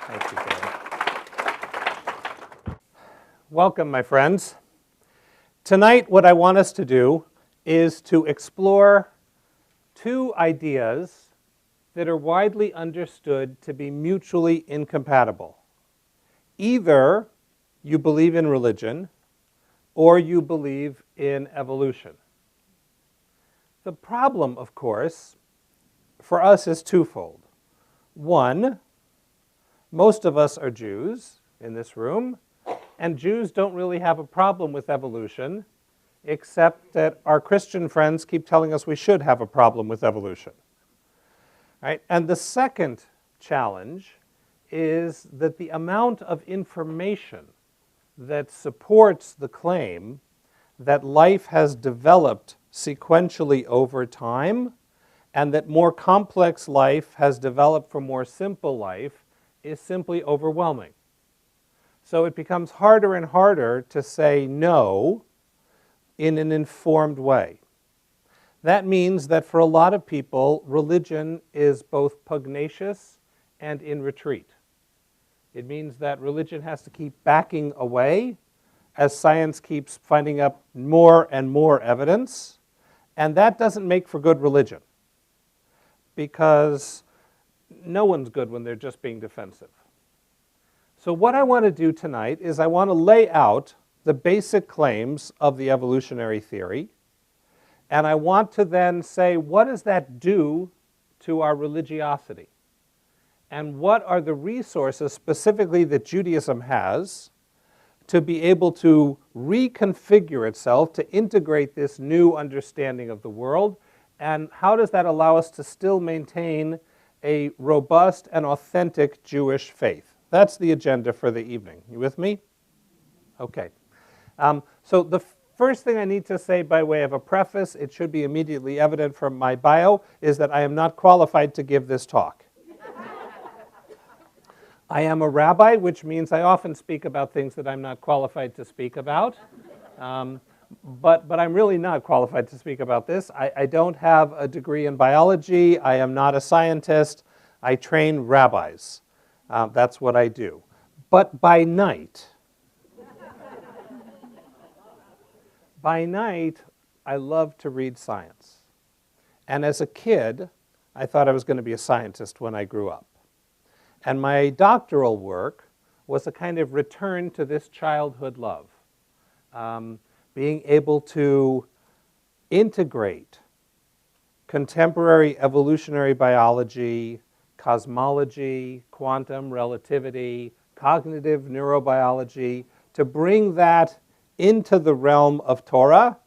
Thank you, Gary. Welcome, my friends. Tonight, what I want us to do is to explore two ideas that are widely understood to be mutually incompatible. Either you believe in religion or you believe in evolution. The problem, of course, for us is twofold. One, most of us are Jews in this room, and Jews don't really have a problem with evolution, except that our Christian friends keep telling us we should have a problem with evolution. Right? And the second challenge is that the amount of information that supports the claim that life has developed sequentially over time and that more complex life has developed from more simple life is simply overwhelming. So it becomes harder and harder to say no in an informed way. That means that for a lot of people, religion is both pugnacious and in retreat. It means that religion has to keep backing away as science keeps finding up more and more evidence, and that doesn't make for good religion, because no one's good when they're just being defensive. So what I want to do tonight is I want to lay out the basic claims of the evolutionary theory, and I want to then say, what does that do to our religiosity? And what are the resources specifically that Judaism has to be able to reconfigure itself to integrate this new understanding of the world? And how does that allow us to still maintain a robust and authentic Jewish faith? That's the agenda for the evening. You with me? Okay. So the first thing I need to say by way of a preface, it should be immediately evident from my bio, is that I am not qualified to give this talk. I am a rabbi, which means I often speak about things that I'm not qualified to speak about. But I'm really not qualified to speak about this. I don't have a degree in biology. I am not a scientist. I train rabbis. That's what I do. But by night, I love to read science. And as a kid, I thought I was going to be a scientist when I grew up. And my doctoral work was a kind of return to this childhood love. Being able to integrate contemporary evolutionary biology, cosmology, quantum relativity, cognitive neurobiology, to bring that into the realm of Torah.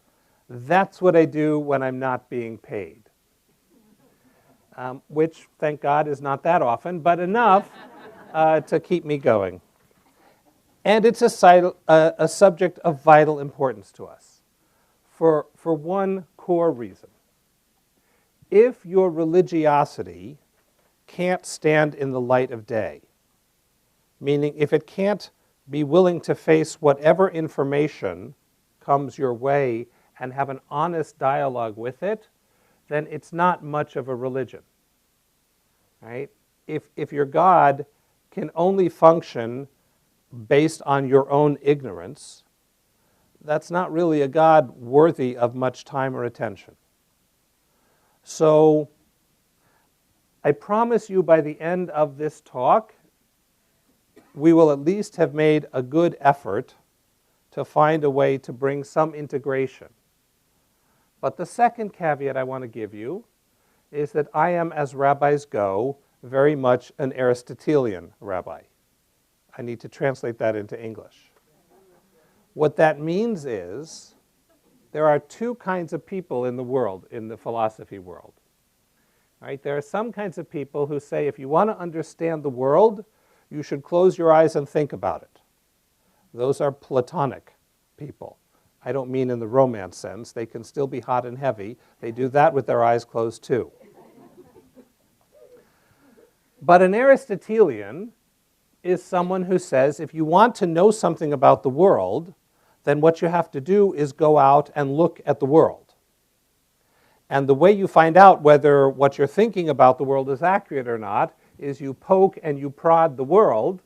That's what I do when I'm not being paid. Which, thank God, is not that often, but enough to keep me going. And it's a subject of vital importance to us for one core reason. If your religiosity can't stand in the light of day, meaning if it can't be willing to face whatever information comes your way and have an honest dialogue with it, then it's not much of a religion, right? If your God can only function based on your own ignorance, that's not really a God worthy of much time or attention. So I promise you by the end of this talk, we will at least have made a good effort to find a way to bring some integration. But the second caveat I want to give you is that I am, as rabbis go, very much an Aristotelian rabbi. I need to translate that into English. What that means is there are two kinds of people in the world, in the philosophy world. Right? There are some kinds of people who say if you want to understand the world, you should close your eyes and think about it. Those are Platonic people. I don't mean in the romance sense. They can still be hot and heavy. They do that with their eyes closed too. But an Aristotelian is someone who says if you want to know something about the world, then what you have to do is go out and look at the world. And the way you find out whether what you're thinking about the world is accurate or not is you poke and you prod the world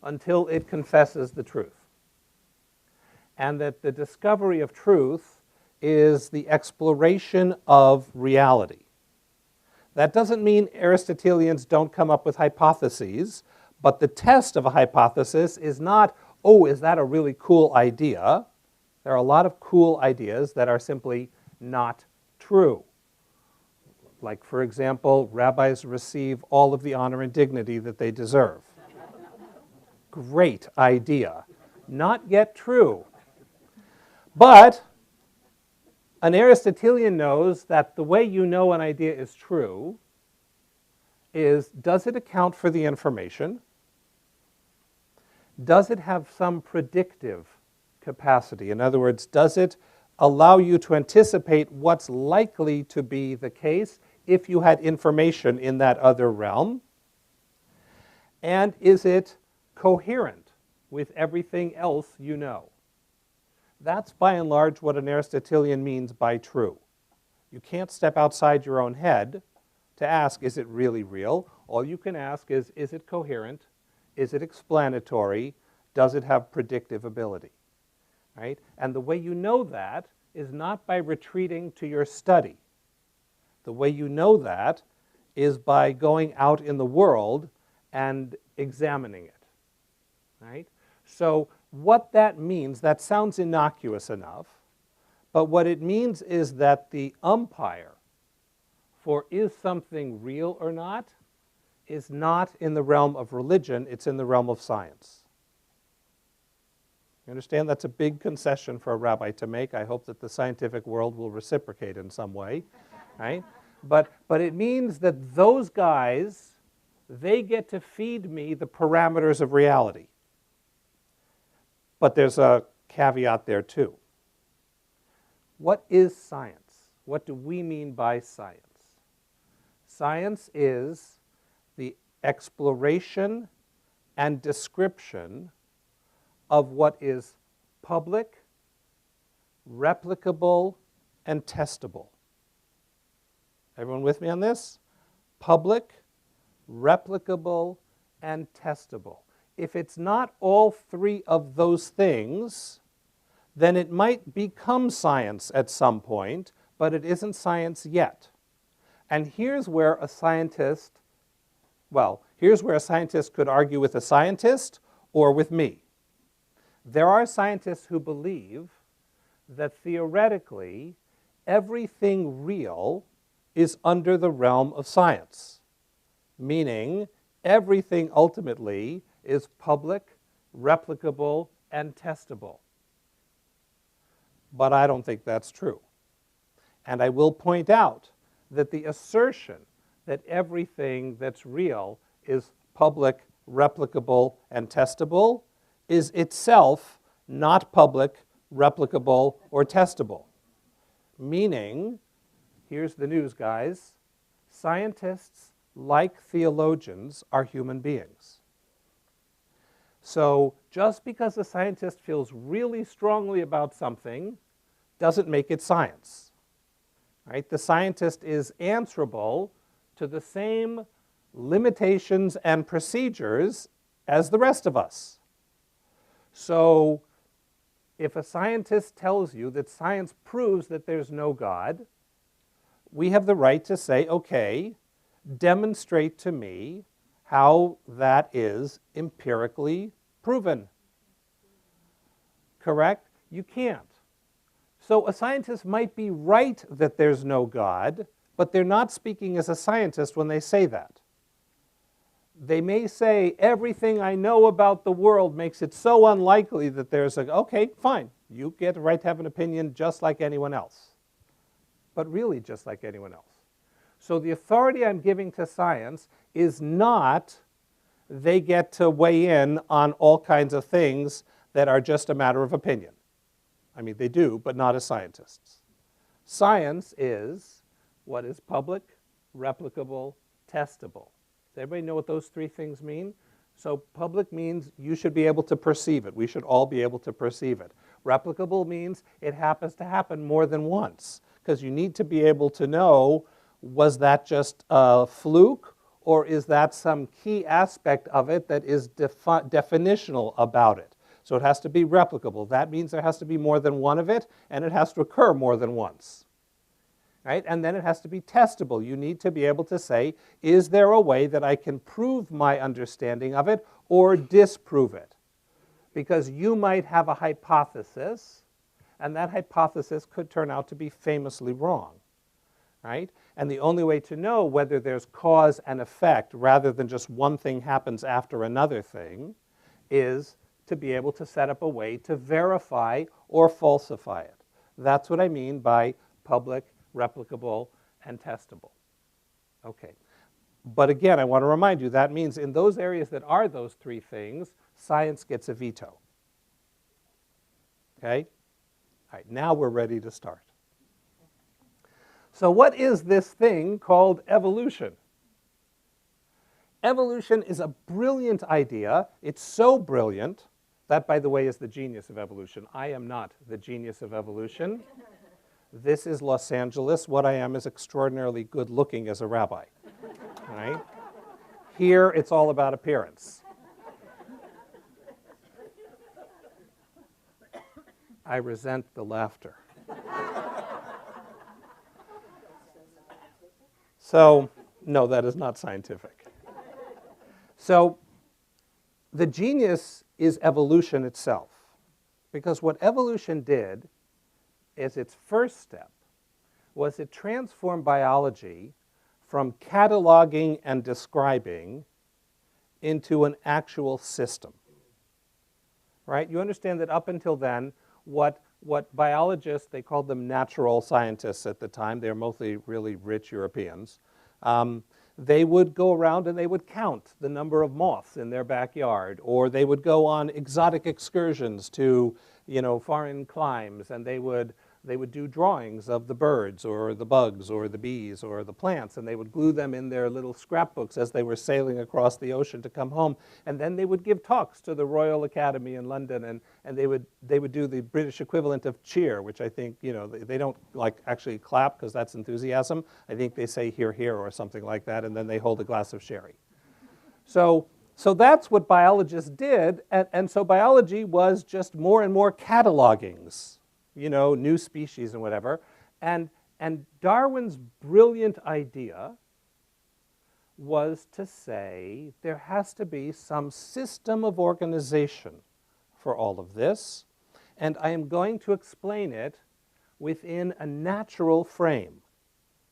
until it confesses the truth. And that the discovery of truth is the exploration of reality. That doesn't mean Aristotelians don't come up with hypotheses, but the test of a hypothesis is not, oh, is that a really cool idea? There are a lot of cool ideas that are simply not true. Like, for example, rabbis receive all of the honor and dignity that they deserve. Great idea. Not yet true. But an Aristotelian knows that the way you know an idea is true is, does it account for the information? Does it have some predictive capacity? In other words, does it allow you to anticipate what's likely to be the case if you had information in that other realm? And is it coherent with everything else you know? That's by and large what an Aristotelian means by true. You can't step outside your own head to ask, is it really real? All you can ask is it coherent? Is it explanatory? Does it have predictive ability? Right? And the way you know that is not by retreating to your study. The way you know that is by going out in the world and examining it. Right? So what that means, that sounds innocuous enough, but what it means is that the umpire for is something real or not is not in the realm of religion, it's in the realm of science. You understand? That's a big concession for a rabbi to make. I hope that the scientific world will reciprocate in some way, right? But it means that those guys, they get to feed me the parameters of reality. But there's a caveat there too. What is science? What do we mean by science? Science is the exploration and description of what is public, replicable, and testable. Everyone with me on this? Public, replicable, and testable. If it's not all three of those things, then it might become science at some point, but it isn't science yet. And here's where a scientist, here's where a scientist could argue with a scientist or with me. There are scientists who believe that theoretically everything real is under the realm of science, meaning everything ultimately is public, replicable, and testable. But I don't think that's true. And I will point out that the assertion that everything that's real is public, replicable, and testable is itself not public, replicable, or testable. Meaning, here's the news, guys, scientists, like theologians, are human beings. So just because a scientist feels really strongly about something doesn't make it science. Right? The scientist is answerable to the same limitations and procedures as the rest of us. So if a scientist tells you that science proves that there's no God, we have the right to say, okay, demonstrate to me how that is empirically proven. Correct? You can't. So a scientist might be right that there's no God, but they're not speaking as a scientist when they say that. They may say, everything I know about the world makes it so unlikely that there's a, okay, fine, you get the right to have an opinion just like anyone else. But really just like anyone else. So the authority I'm giving to science is not they get to weigh in on all kinds of things that are just a matter of opinion. I mean, they do, but not as scientists. Science is what is public, replicable, testable. Does everybody know what those three things mean? So public means you should be able to perceive it. We should all be able to perceive it. Replicable means it happens to happen more than once, because you need to be able to know, was that just a fluke, or is that some key aspect of it that is definitional about it? So it has to be replicable. That means there has to be more than one of it, and it has to occur more than once. Right? And then it has to be testable. You need to be able to say, is there a way that I can prove my understanding of it or disprove it? Because you might have a hypothesis, and that hypothesis could turn out to be famously wrong. Right? And the only way to know whether there's cause and effect rather than just one thing happens after another thing is to be able to set up a way to verify or falsify it. That's what I mean by public, replicable, and testable. Okay. But again, I want to remind you, that means in those areas that are those three things, science gets a veto. Okay? All right, now we're ready to start. So what is this thing called evolution? Evolution is a brilliant idea. It's so brilliant. That, by the way, is the genius of evolution. I am not the genius of evolution. This is Los Angeles. What I am is extraordinarily good looking as a rabbi. Right? Here, it's all about appearance. I resent the laughter. So, no, that is not scientific. So, the genius is evolution itself. Because what evolution did is its first step was it transformed biology from cataloging and describing into an actual system. Right? You understand that up until then, what biologists, they called them natural scientists at the time, they're mostly really rich Europeans, they would go around and they would count the number of moths in their backyard, or they would go on exotic excursions to, foreign climes, and they would do drawings of the birds or the bugs or the bees or the plants, and they would glue them in their little scrapbooks as they were sailing across the ocean to come home. And then they would give talks to the Royal Academy in London, and they would do the British equivalent of cheer, which I think, they don't like actually clap because that's enthusiasm. I think they say hear, hear or something like that, and then they hold a glass of sherry. So that's what biologists did, and so biology was just more and more catalogings. New species and whatever. And Darwin's brilliant idea was to say there has to be some system of organization for all of this, and I am going to explain it within a natural frame.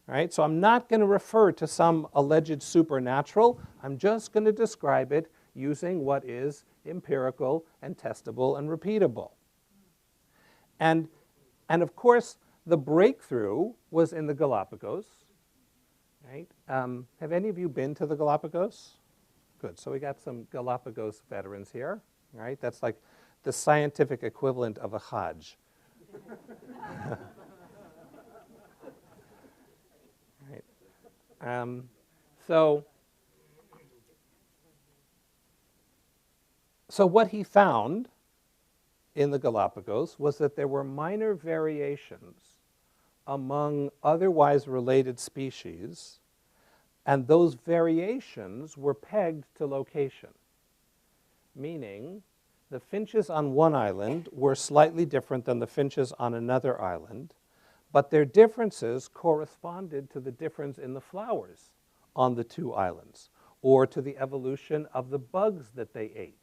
Right? So I'm not going to refer to some alleged supernatural. I'm just going to describe it using what is empirical and testable and repeatable. And of course, the breakthrough was in the Galapagos. Right? Have any of you been to the Galapagos? Good. So we got some Galapagos veterans here. Right? That's like the scientific equivalent of a Hajj. Right. So what he found in the Galapagos was that there were minor variations among otherwise related species, and those variations were pegged to location, meaning the finches on one island were slightly different than the finches on another island, but their differences corresponded to the difference in the flowers on the two islands, or to the evolution of the bugs that they ate.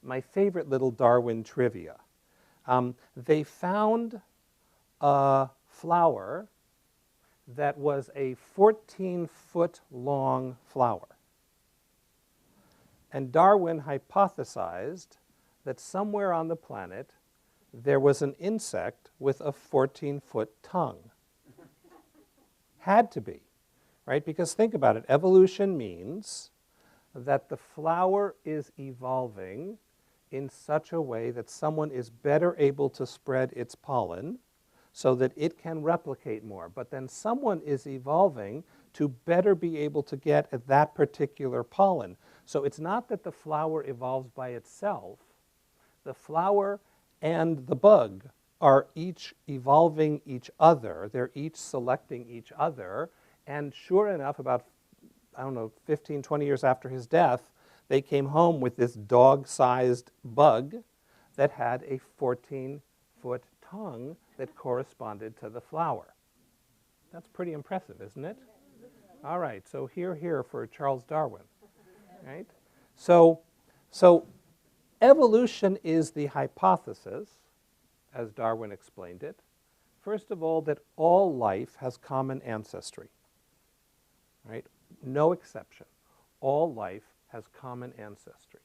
My favorite little Darwin trivia. They found a flower that was a 14-foot-long flower. And Darwin hypothesized that somewhere on the planet there was an insect with a 14-foot tongue. Had to be, right? Because think about it. Evolution means that the flower is evolving in such a way that someone is better able to spread its pollen so that it can replicate more. But then someone is evolving to better be able to get at that particular pollen. So it's not that the flower evolves by itself. The flower and the bug are each evolving each other. They're each selecting each other. And sure enough, about I don't know, 15, 20 years after his death, they came home with this dog-sized bug that had a 14-foot tongue that corresponded to the flower. That's pretty impressive, isn't it? All right, so here for Charles Darwin, right? So evolution is the hypothesis, as Darwin explained it, first of all, that all life has common ancestry, right? No exception. All life has common ancestry.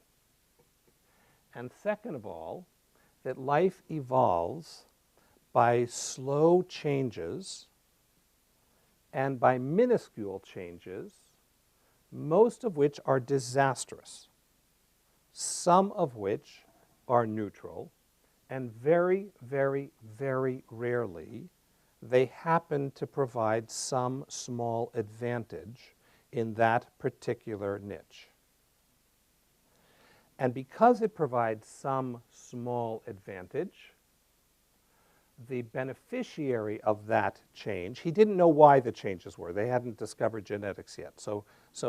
And second of all, that life evolves by slow changes and by minuscule changes, most of which are disastrous, some of which are neutral, and very, very, very rarely they happen to provide some small advantage in that particular niche. And because it provides some small advantage, the beneficiary of that change, he didn't know why the changes were. They hadn't discovered genetics yet. So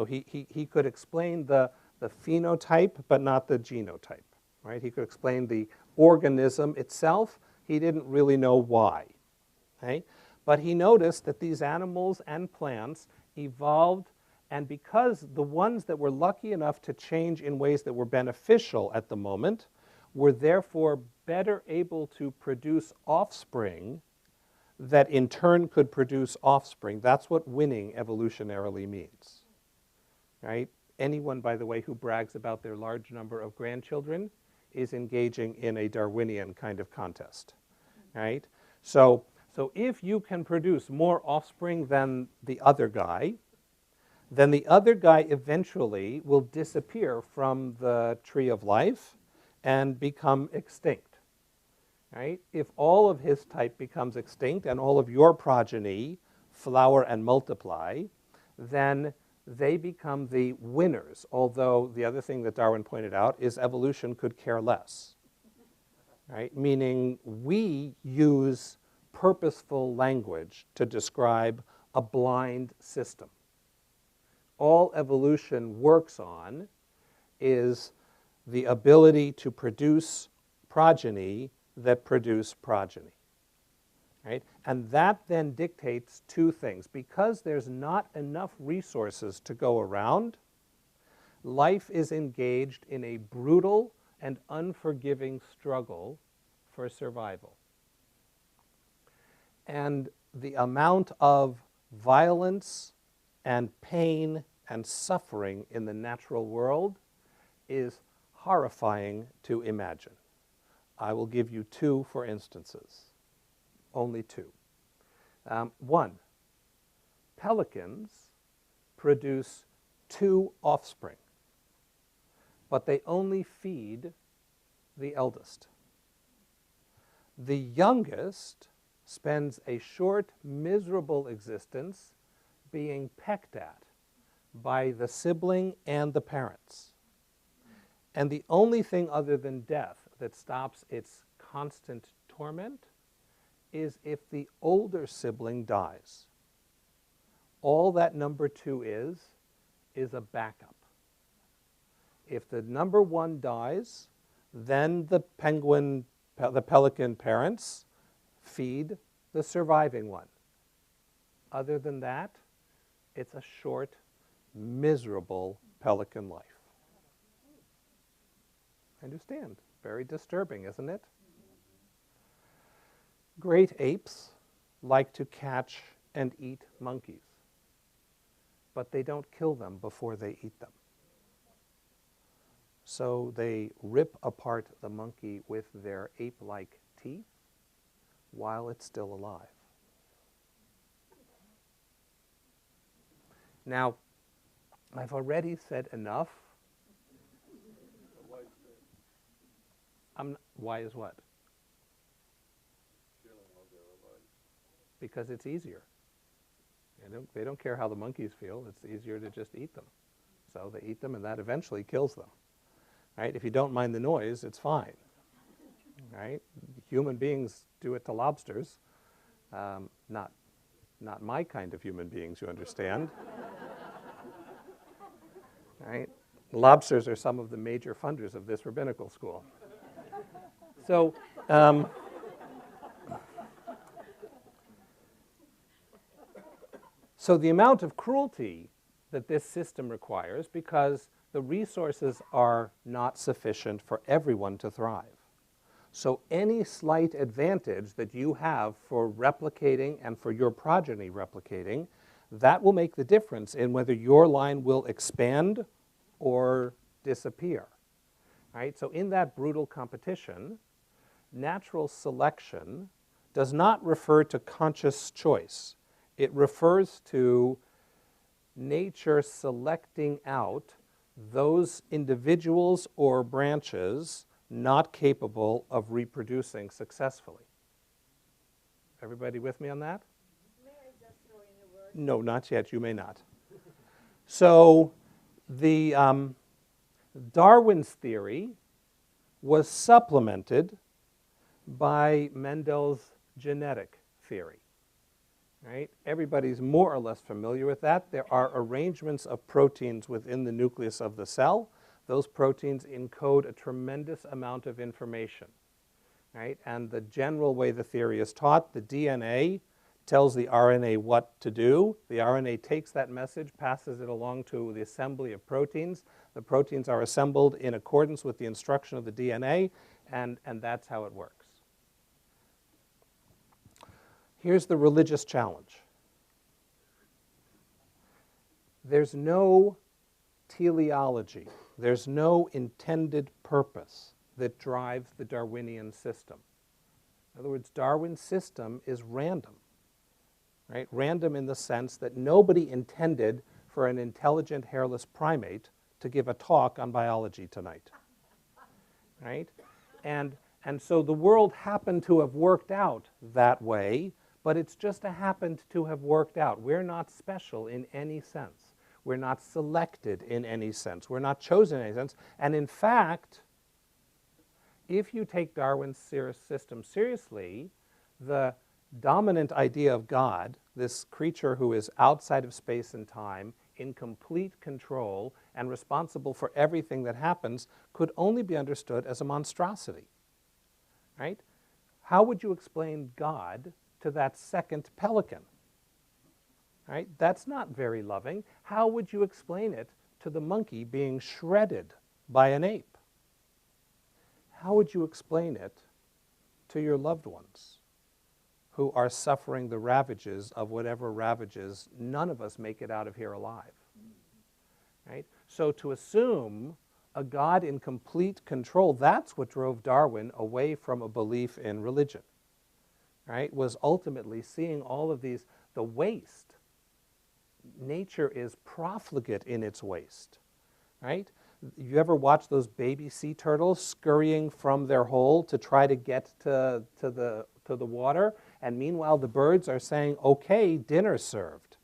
he could explain the phenotype, but not the genotype, right? He could explain the organism itself. He didn't really know why, okay? But he noticed that these animals and plants evolved, and because the ones that were lucky enough to change in ways that were beneficial at the moment were therefore better able to produce offspring that in turn could produce offspring. That's what winning evolutionarily means, right? Anyone, by the way, who brags about their large number of grandchildren is engaging in a Darwinian kind of contest, right? So if you can produce more offspring than the other guy, then the other guy eventually will disappear from the tree of life and become extinct, right? If all of his type becomes extinct and all of your progeny flower and multiply, then they become the winners, although the other thing that Darwin pointed out is evolution could care less, right? Meaning we use purposeful language to describe a blind system. All evolution works on is the ability to produce progeny that produce progeny, right? And that then dictates two things. Because there's not enough resources to go around, life is engaged in a brutal and unforgiving struggle for survival. And the amount of violence and pain and suffering in the natural world is horrifying to imagine. I will give you two for instances, only two. One, pelicans produce 2 offspring, but they only feed the eldest. The youngest spends a short, miserable existence being pecked at by the sibling and the parents. And the only thing other than death that stops its constant torment is if the older sibling dies. All that number 2 is a backup. If the number 1 dies, then the pelican parents feed the surviving one. Other than that, it's a short, miserable pelican life. Understand? Very disturbing, isn't it? Great apes like to catch and eat monkeys, but they don't kill them before they eat them. So they rip apart the monkey with their ape-like teeth while it's still alive. Now, I've already said enough. Why is what? Because it's easier. They don't care how the monkeys feel. It's easier to just eat them. So they eat them, and that eventually kills them. Right? If you don't mind the noise, it's fine. Right? Human beings do it to lobsters. Not my kind of human beings, you understand. right? Lobsters are some of the major funders of this rabbinical school. So, so the amount of cruelty that this system requires, because the resources are not sufficient for everyone to thrive. So any slight advantage that you have for replicating and for your progeny replicating, that will make the difference in whether your line will expand or disappear. Right? So in that brutal competition, natural selection does not refer to conscious choice. It refers to nature selecting out those individuals or branches not capable of reproducing successfully. Everybody with me on that? May I just throw in a word? No, not yet. You may not. So the Darwin's theory was supplemented by Mendel's genetic theory. Right? Everybody's more or less familiar with that. There are arrangements of proteins within the nucleus of the cell. Those proteins encode a tremendous amount of information. Right? And the general way the theory is taught, the DNA tells the RNA what to do. The RNA takes that message, passes it along to the assembly of proteins. The proteins are assembled in accordance with the instruction of the DNA, and that's how it works. Here's the religious challenge. There's no teleology. There's no intended purpose that drives the Darwinian system. In other words, Darwin's system is random. Right? Random in the sense that nobody intended for an intelligent hairless primate to give a talk on biology tonight. Right? And so the world happened to have worked out that way, but it's just happened to have worked out. We're not special in any sense. We're not selected in any sense. We're not chosen in any sense. And in fact, if you take Darwin's system seriously, the dominant idea of God, this creature who is outside of space and time, in complete control and responsible for everything that happens, could only be understood as a monstrosity. Right? How would you explain God to that second pelican? Right? That's not very loving. How would you explain it to the monkey being shredded by an ape? How would you explain it to your loved ones who are suffering the ravages of whatever ravages none of us make it out of here alive? Right? So to assume a God in complete control, that's what drove Darwin away from a belief in religion. Right? Was ultimately seeing all of these, the waste. Nature is profligate in its waste. Right? You ever watch those baby sea turtles scurrying from their hole to try to get to the water? And meanwhile, the birds are saying, okay, dinner served.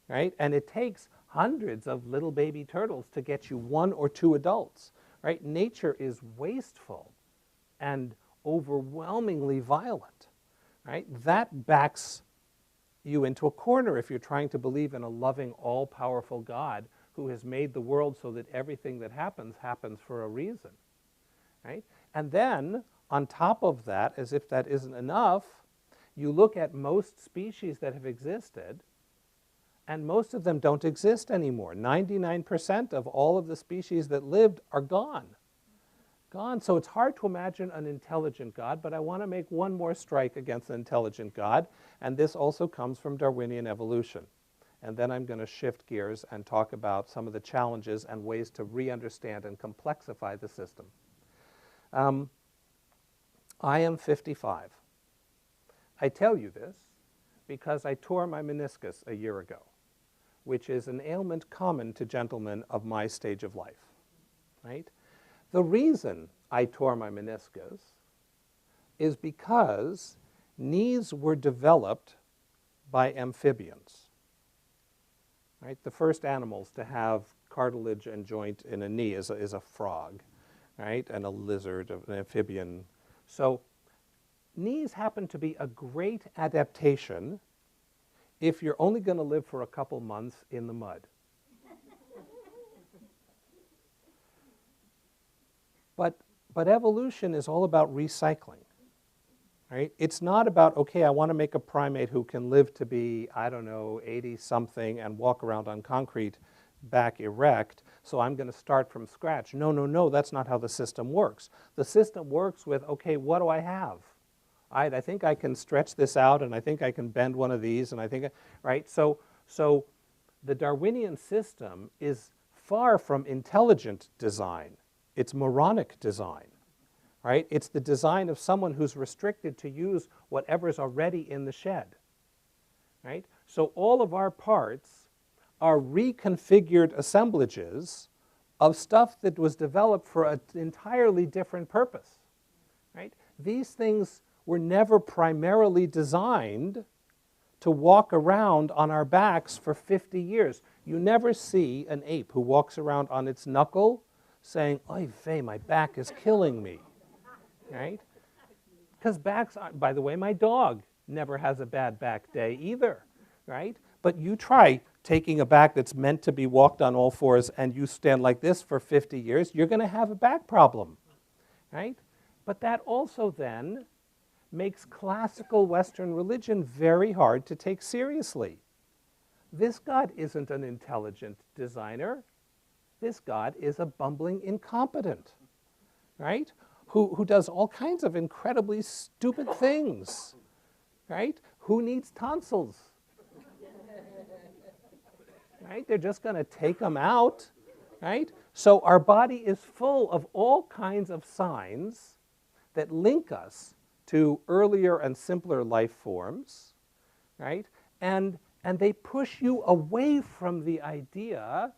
Right? And it takes hundreds of little baby turtles to get you one or two adults. Right? Nature is wasteful and overwhelmingly violent. Right? That backs you into a corner if you're trying to believe in a loving, all-powerful God who has made the world so that everything that happens for a reason. Right? And then, on top of that, as if that isn't enough, you look at most species that have existed, and most of them don't exist anymore. 99% of all of the species that lived are gone. Gone. So it's hard to imagine an intelligent God, but I want to make one more strike against an intelligent God, and this also comes from Darwinian evolution. And then I'm going to shift gears and talk about some of the challenges and ways to re-understand and complexify the system. I am 55. I tell you this because I tore my meniscus a year ago, which is an ailment common to gentlemen of my stage of life. Right? The reason I tore my meniscus is because knees were developed by amphibians. Right? The first animals to have cartilage and joint in a knee is a frog, right? And a lizard, an amphibian. So knees happen to be a great adaptation if you're only going to live for a couple months in the mud. But evolution is all about recycling, right? It's not about, okay, I want to make a primate who can live to be, I don't know, 80-something and walk around on concrete back erect, so I'm going to start from scratch. No, no, no, that's not how the system works. The system works with, okay, what do I have? I think I can stretch this out, and I think I can bend one of these, and I think, right? So the Darwinian system is far from intelligent design. It's moronic design, right? It's the design of someone who's restricted to use whatever's already in the shed, right? So all of our parts are reconfigured assemblages of stuff that was developed for an entirely different purpose, right? These things were never primarily designed to walk around on our backs for 50 years. You never see an ape who walks around on its knuckle saying, oy vey, my back is killing me, right? Because backs, by the way, my dog never has a bad back day either, right? But you try taking a back that's meant to be walked on all fours and you stand like this for 50 years, you're going to have a back problem, right? But that also then makes classical Western religion very hard to take seriously. This God isn't an intelligent designer. This God is a bumbling incompetent, right? Who does all kinds of incredibly stupid things, right? Who needs tonsils? Right? They're just going to take them out, right? So our body is full of all kinds of signs that link us to earlier and simpler life forms, right? And they push you away from the idea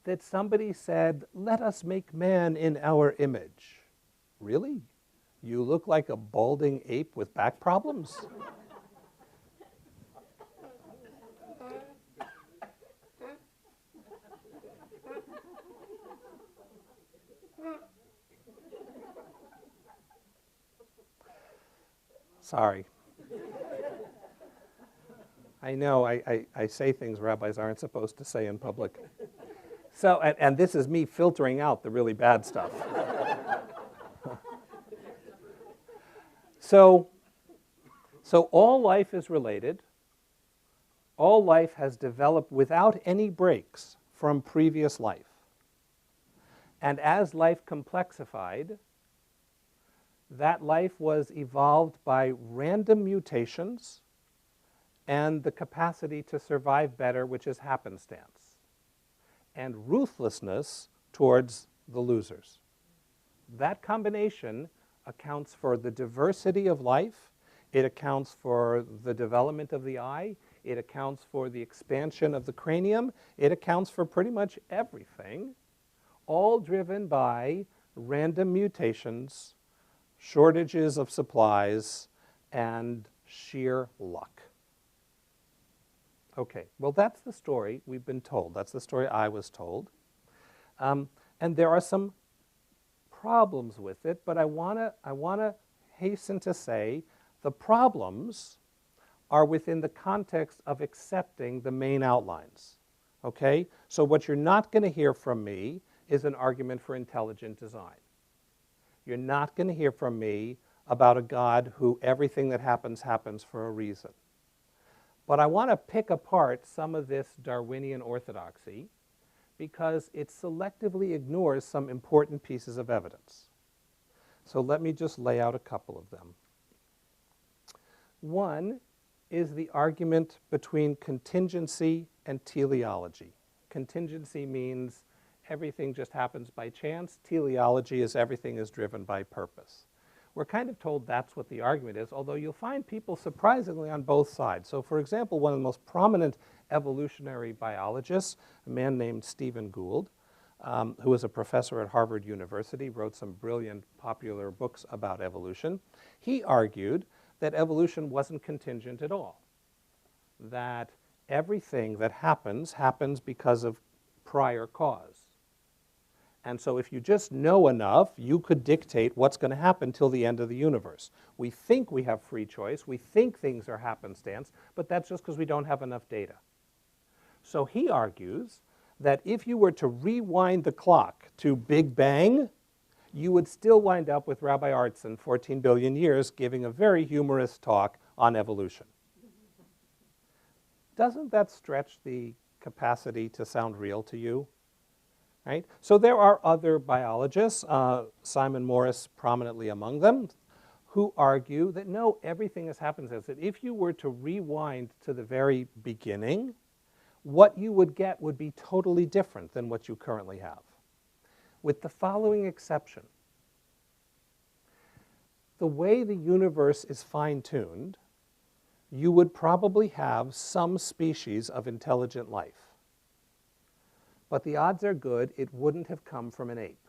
that somebody said, let us make man in our image. Really? You look like a balding ape with back problems? Sorry. I know I say things rabbis aren't supposed to say in public. So, and this is me filtering out the really bad stuff. So all life is related. All life has developed without any breaks from previous life. And as life complexified, that life was evolved by random mutations and the capacity to survive better, which is happenstance, and ruthlessness towards the losers. That combination accounts for the diversity of life. It accounts for the development of the eye. It accounts for the expansion of the cranium. It accounts for pretty much everything, all driven by random mutations, shortages of supplies, and sheer luck. Okay, well, that's the story we've been told. That's the story I was told. And there are some problems with it, but I want to hasten to say the problems are within the context of accepting the main outlines. Okay? So what you're not going to hear from me is an argument for intelligent design. You're not going to hear from me about a God who everything that happens happens for a reason. But I want to pick apart some of this Darwinian orthodoxy because it selectively ignores some important pieces of evidence. So let me just lay out a couple of them. One is the argument between contingency and teleology. Contingency means everything just happens by chance. Teleology is everything is driven by purpose. We're kind of told that's what the argument is, although you'll find people surprisingly on both sides. So for example, one of the most prominent evolutionary biologists, a man named Stephen Gould, who was a professor at Harvard University, wrote some brilliant popular books about evolution. He argued that evolution wasn't contingent at all, that everything that happens because of prior cause. And so if you just know enough, you could dictate what's going to happen till the end of the universe. We think we have free choice. We think things are happenstance, but that's just because we don't have enough data. So he argues that if you were to rewind the clock to Big Bang, you would still wind up with Rabbi Artson, 14 billion years, giving a very humorous talk on evolution. Doesn't that stretch the capacity to sound real to you? Right? So there are other biologists, Simon Morris prominently among them, who argue that no, everything has happened as that if you were to rewind to the very beginning, what you would get would be totally different than what you currently have, with the following exception. The way the universe is fine-tuned, you would probably have some species of intelligent life. But the odds are good it wouldn't have come from an ape.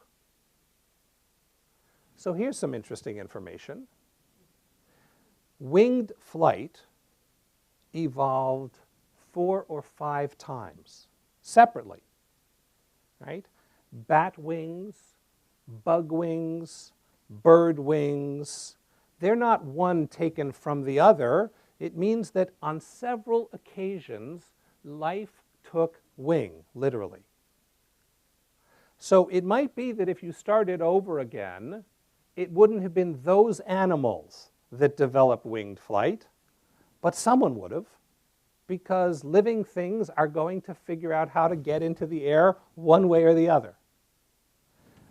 So here's some interesting information. Winged flight evolved 4 or 5 times separately, right? Bat wings, bug wings, bird wings, they're not one taken from the other. It means that on several occasions, life took wing, literally. So it might be that if you started over again, it wouldn't have been those animals that developed winged flight, but someone would have, because living things are going to figure out how to get into the air one way or the other.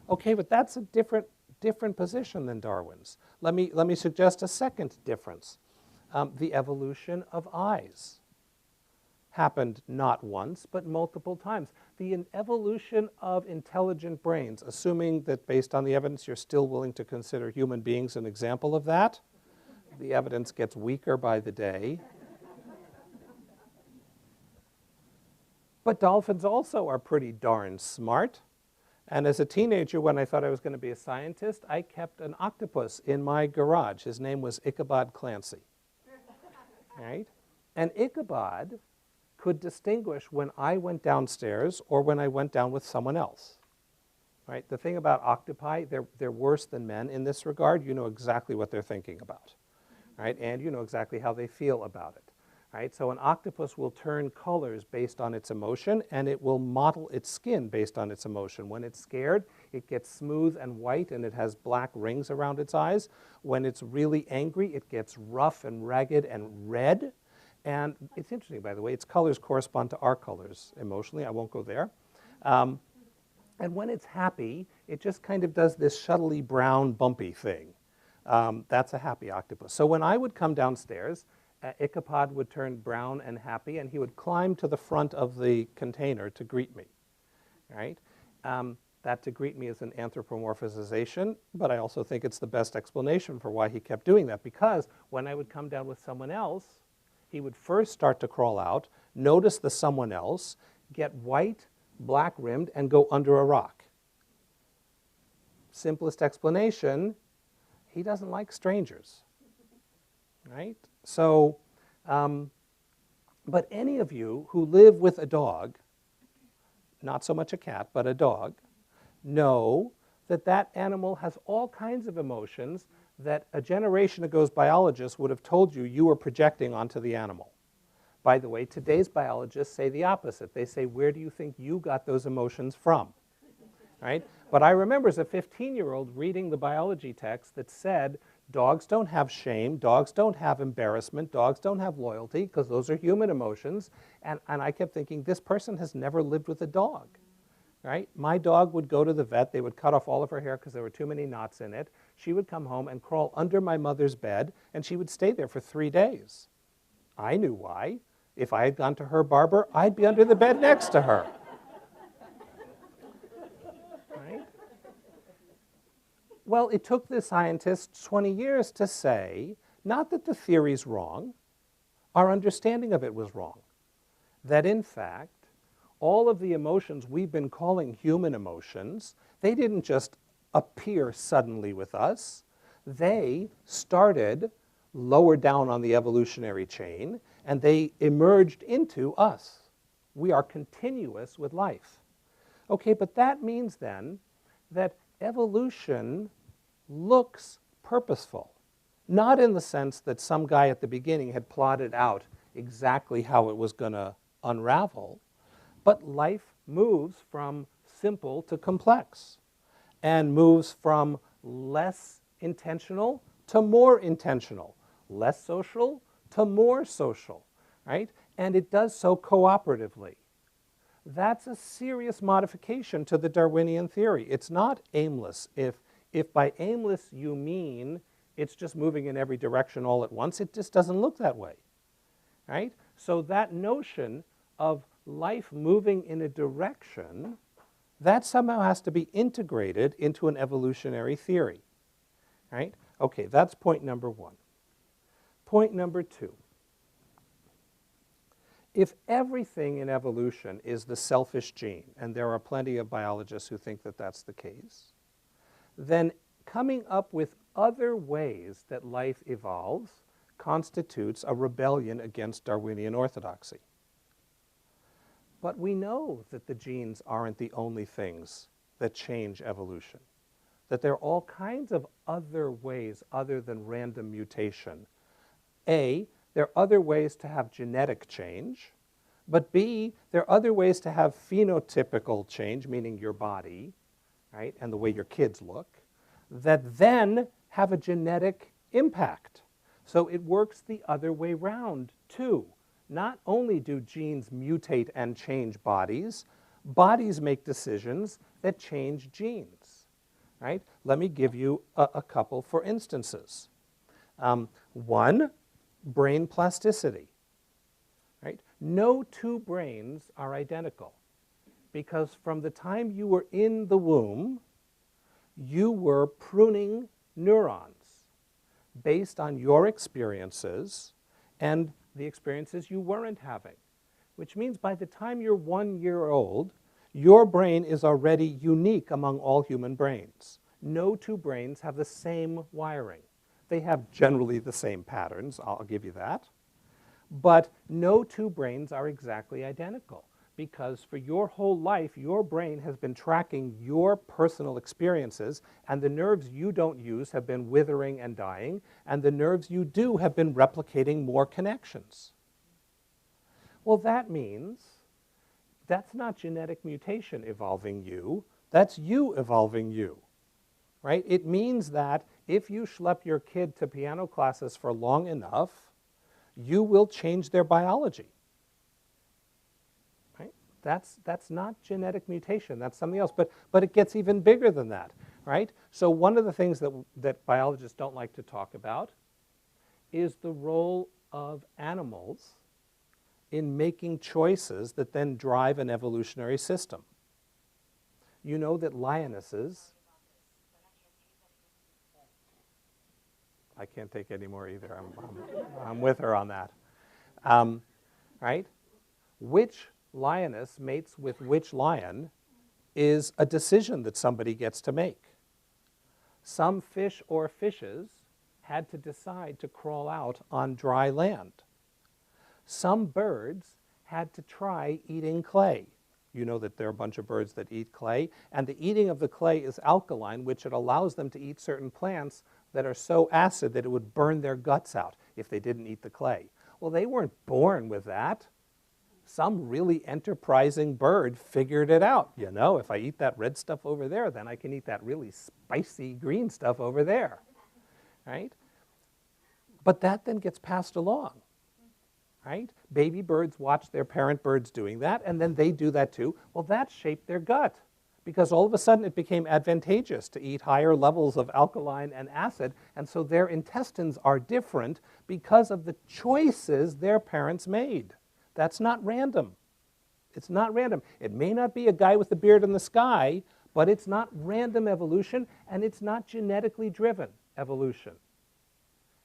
Okay, but that's a different position than Darwin's. Let me suggest a second difference. The evolution of eyes happened not once, but multiple times. The evolution of intelligent brains, assuming that based on the evidence you're still willing to consider human beings an example of that, the evidence gets weaker by the day. But dolphins also are pretty darn smart. And as a teenager, when I thought I was going to be a scientist, I kept an octopus in my garage. His name was Ichabod Clancy. Right? And Ichabod could distinguish when I went downstairs or when I went down with someone else. Right? The thing about octopi, they're worse than men in this regard. You know exactly what they're thinking about. Right? And you know exactly how they feel about it. Right? So an octopus will turn colors based on its emotion, and it will model its skin based on its emotion. When it's scared, it gets smooth and white, and it has black rings around its eyes. When it's really angry, it gets rough and ragged and red. And it's interesting, by the way, its colors correspond to our colors emotionally. I won't go there. And when it's happy, it just kind of does this shuttly brown bumpy thing. That's a happy octopus. So when I would come downstairs, Ichabod would turn brown and happy, and he would climb to the front of the container to greet me. Right? That to greet me is an anthropomorphization, but I also think it's the best explanation for why he kept doing that, because when I would come down with someone else, he would first start to crawl out, notice the someone else, get white, black-rimmed, and go under a rock. Simplest explanation, he doesn't like strangers. Right? So, but any of you who live with a dog, not so much a cat, but a dog, know that that animal has all kinds of emotions that a generation ago's biologists would have told you you were projecting onto the animal. By the way, today's biologists say the opposite. They say, where do you think you got those emotions from? Right? But I remember as a 15-year-old reading the biology text that said, dogs don't have shame, dogs don't have embarrassment, dogs don't have loyalty, because those are human emotions. And I kept thinking, this person has never lived with a dog. Right? My dog would go to the vet, they would cut off all of her hair because there were too many knots in it. She would come home and crawl under my mother's bed, and she would stay there for 3 days. I knew why. If I had gone to her barber, I'd be under the bed next to her. Right? Well, it took the scientists 20 years to say, not that the theory's wrong, our understanding of it was wrong. That in fact, all of the emotions we've been calling human emotions, they didn't just appear suddenly with us. They started lower down on the evolutionary chain, and they emerged into us. We are continuous with life. Okay, but that means then that evolution looks purposeful. Not in the sense that some guy at the beginning had plotted out exactly how it was going to unravel, but life moves from simple to complex. and moves from less intentional to more intentional, less social to more social, right? And it does so cooperatively. That's a serious modification to the Darwinian theory. It's not aimless. If by aimless you mean it's just moving in every direction all at once, it just doesn't look that way, right? So that notion of life moving in a direction, that somehow has to be integrated into an evolutionary theory, right? Okay, that's point number one. Point number two. If everything in evolution is the selfish gene, and there are plenty of biologists who think that that's the case, then coming up with other ways that life evolves constitutes a rebellion against Darwinian orthodoxy. But we know that the genes aren't the only things that change evolution, that there are all kinds of other ways other than random mutation. A, there are other ways to have genetic change, but B, there are other ways to have phenotypical change, meaning your body, right, and the way your kids look, that then have a genetic impact. So it works the other way round, too. Not only do genes mutate and change bodies, bodies make decisions that change genes, right? Let me give you a couple for instances. One, brain plasticity, right? No two brains are identical because from the time you were in the womb, you were pruning neurons based on your experiences and the experiences you weren't having, which means by the time you're 1 year old, your brain is already unique among all human brains. No two brains have the same wiring. They have generally the same patterns, I'll give you that. But no two brains are exactly identical because for your whole life, your brain has been tracking your personal experiences, and the nerves you don't use have been withering and dying, and the nerves you do have been replicating more connections. Well, that means that's not genetic mutation evolving you, that's you evolving you, right? It means that if you schlep your kid to piano classes for long enough, you will change their biology. Right? That's not genetic mutation, that's something else. But it gets even bigger than that, right? So one of the things that biologists don't like to talk about is the role of animals in making choices that then drive an evolutionary system. You know that lionesses, I can't take any more either. I'm with her on that. Right? Which lioness mates with which lion is a decision that somebody gets to make. Some fish or fishes had to decide to crawl out on dry land. Some birds had to try eating clay. You know that there are a bunch of birds that eat clay, and the eating of the clay is alkaline, which it allows them to eat certain plants that are so acid that it would burn their guts out if they didn't eat the clay. Well, they weren't born with that. Some really enterprising bird figured it out. You know, if I eat that red stuff over there, then I can eat that really spicy green stuff over there, right? But that then gets passed along, right? Baby birds watch their parent birds doing that, and then they do that too. Well, that shaped their gut, because all of a sudden it became advantageous to eat higher levels of alkaline and acid, and so their intestines are different because of the choices their parents made. That's not random. It's not random. It may not be a guy with a beard in the sky, but it's not random evolution, and it's not genetically driven evolution,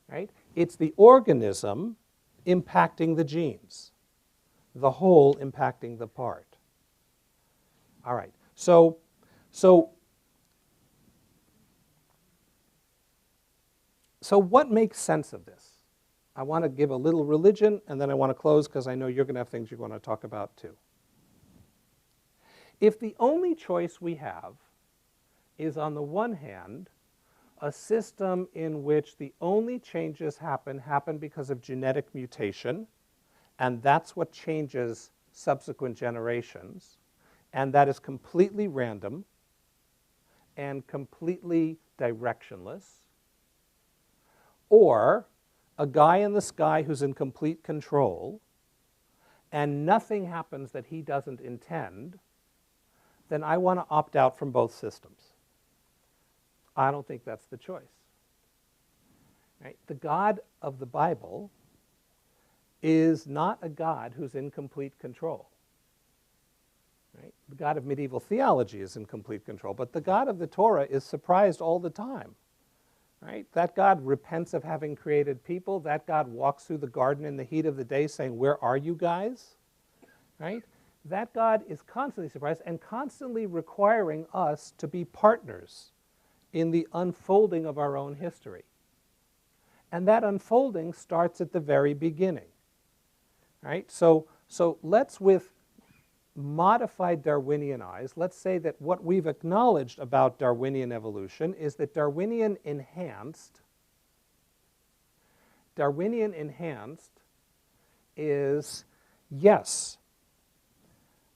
right? It's the organism impacting the genes, the whole impacting the part. All right. So what makes sense of this? I want to give a little religion, and then I want to close because I know you're going to have things you're going to talk about too. If the only choice we have is, on the one hand, a system in which the only changes happen because of genetic mutation, and that's what changes subsequent generations, and that is completely random, and completely directionless, or a guy in the sky who's in complete control and nothing happens that he doesn't intend, then I want to opt out from both systems. I don't think that's the choice. Right? The God of the Bible is not a God who's in complete control. Right? The God of medieval theology is in complete control, but the God of the Torah is surprised all the time. Right? That God repents of having created people. That God walks through the garden in the heat of the day saying, "Where are you guys?" Right? That God is constantly surprised and constantly requiring us to be partners in the unfolding of our own history. And that unfolding starts at the very beginning. Right? So let's, with modified Darwinian eyes, let's say that what we've acknowledged about Darwinian evolution is that Darwinian enhanced is, yes,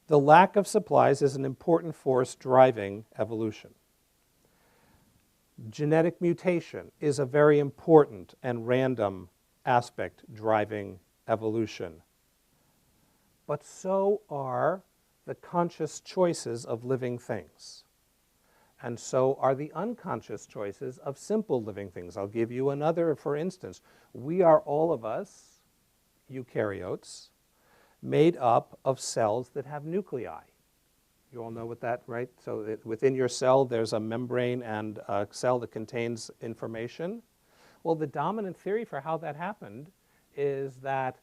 the lack of supplies is an important force driving evolution. Genetic mutation is a very important and random aspect driving evolution. But so are the conscious choices of living things. And so are the unconscious choices of simple living things. I'll give you another, for instance. We are, all of us, eukaryotes, made up of cells that have nuclei. You all know what that, right? So within your cell, there's a membrane and a cell that contains information. Well, the dominant theory for how that happened is that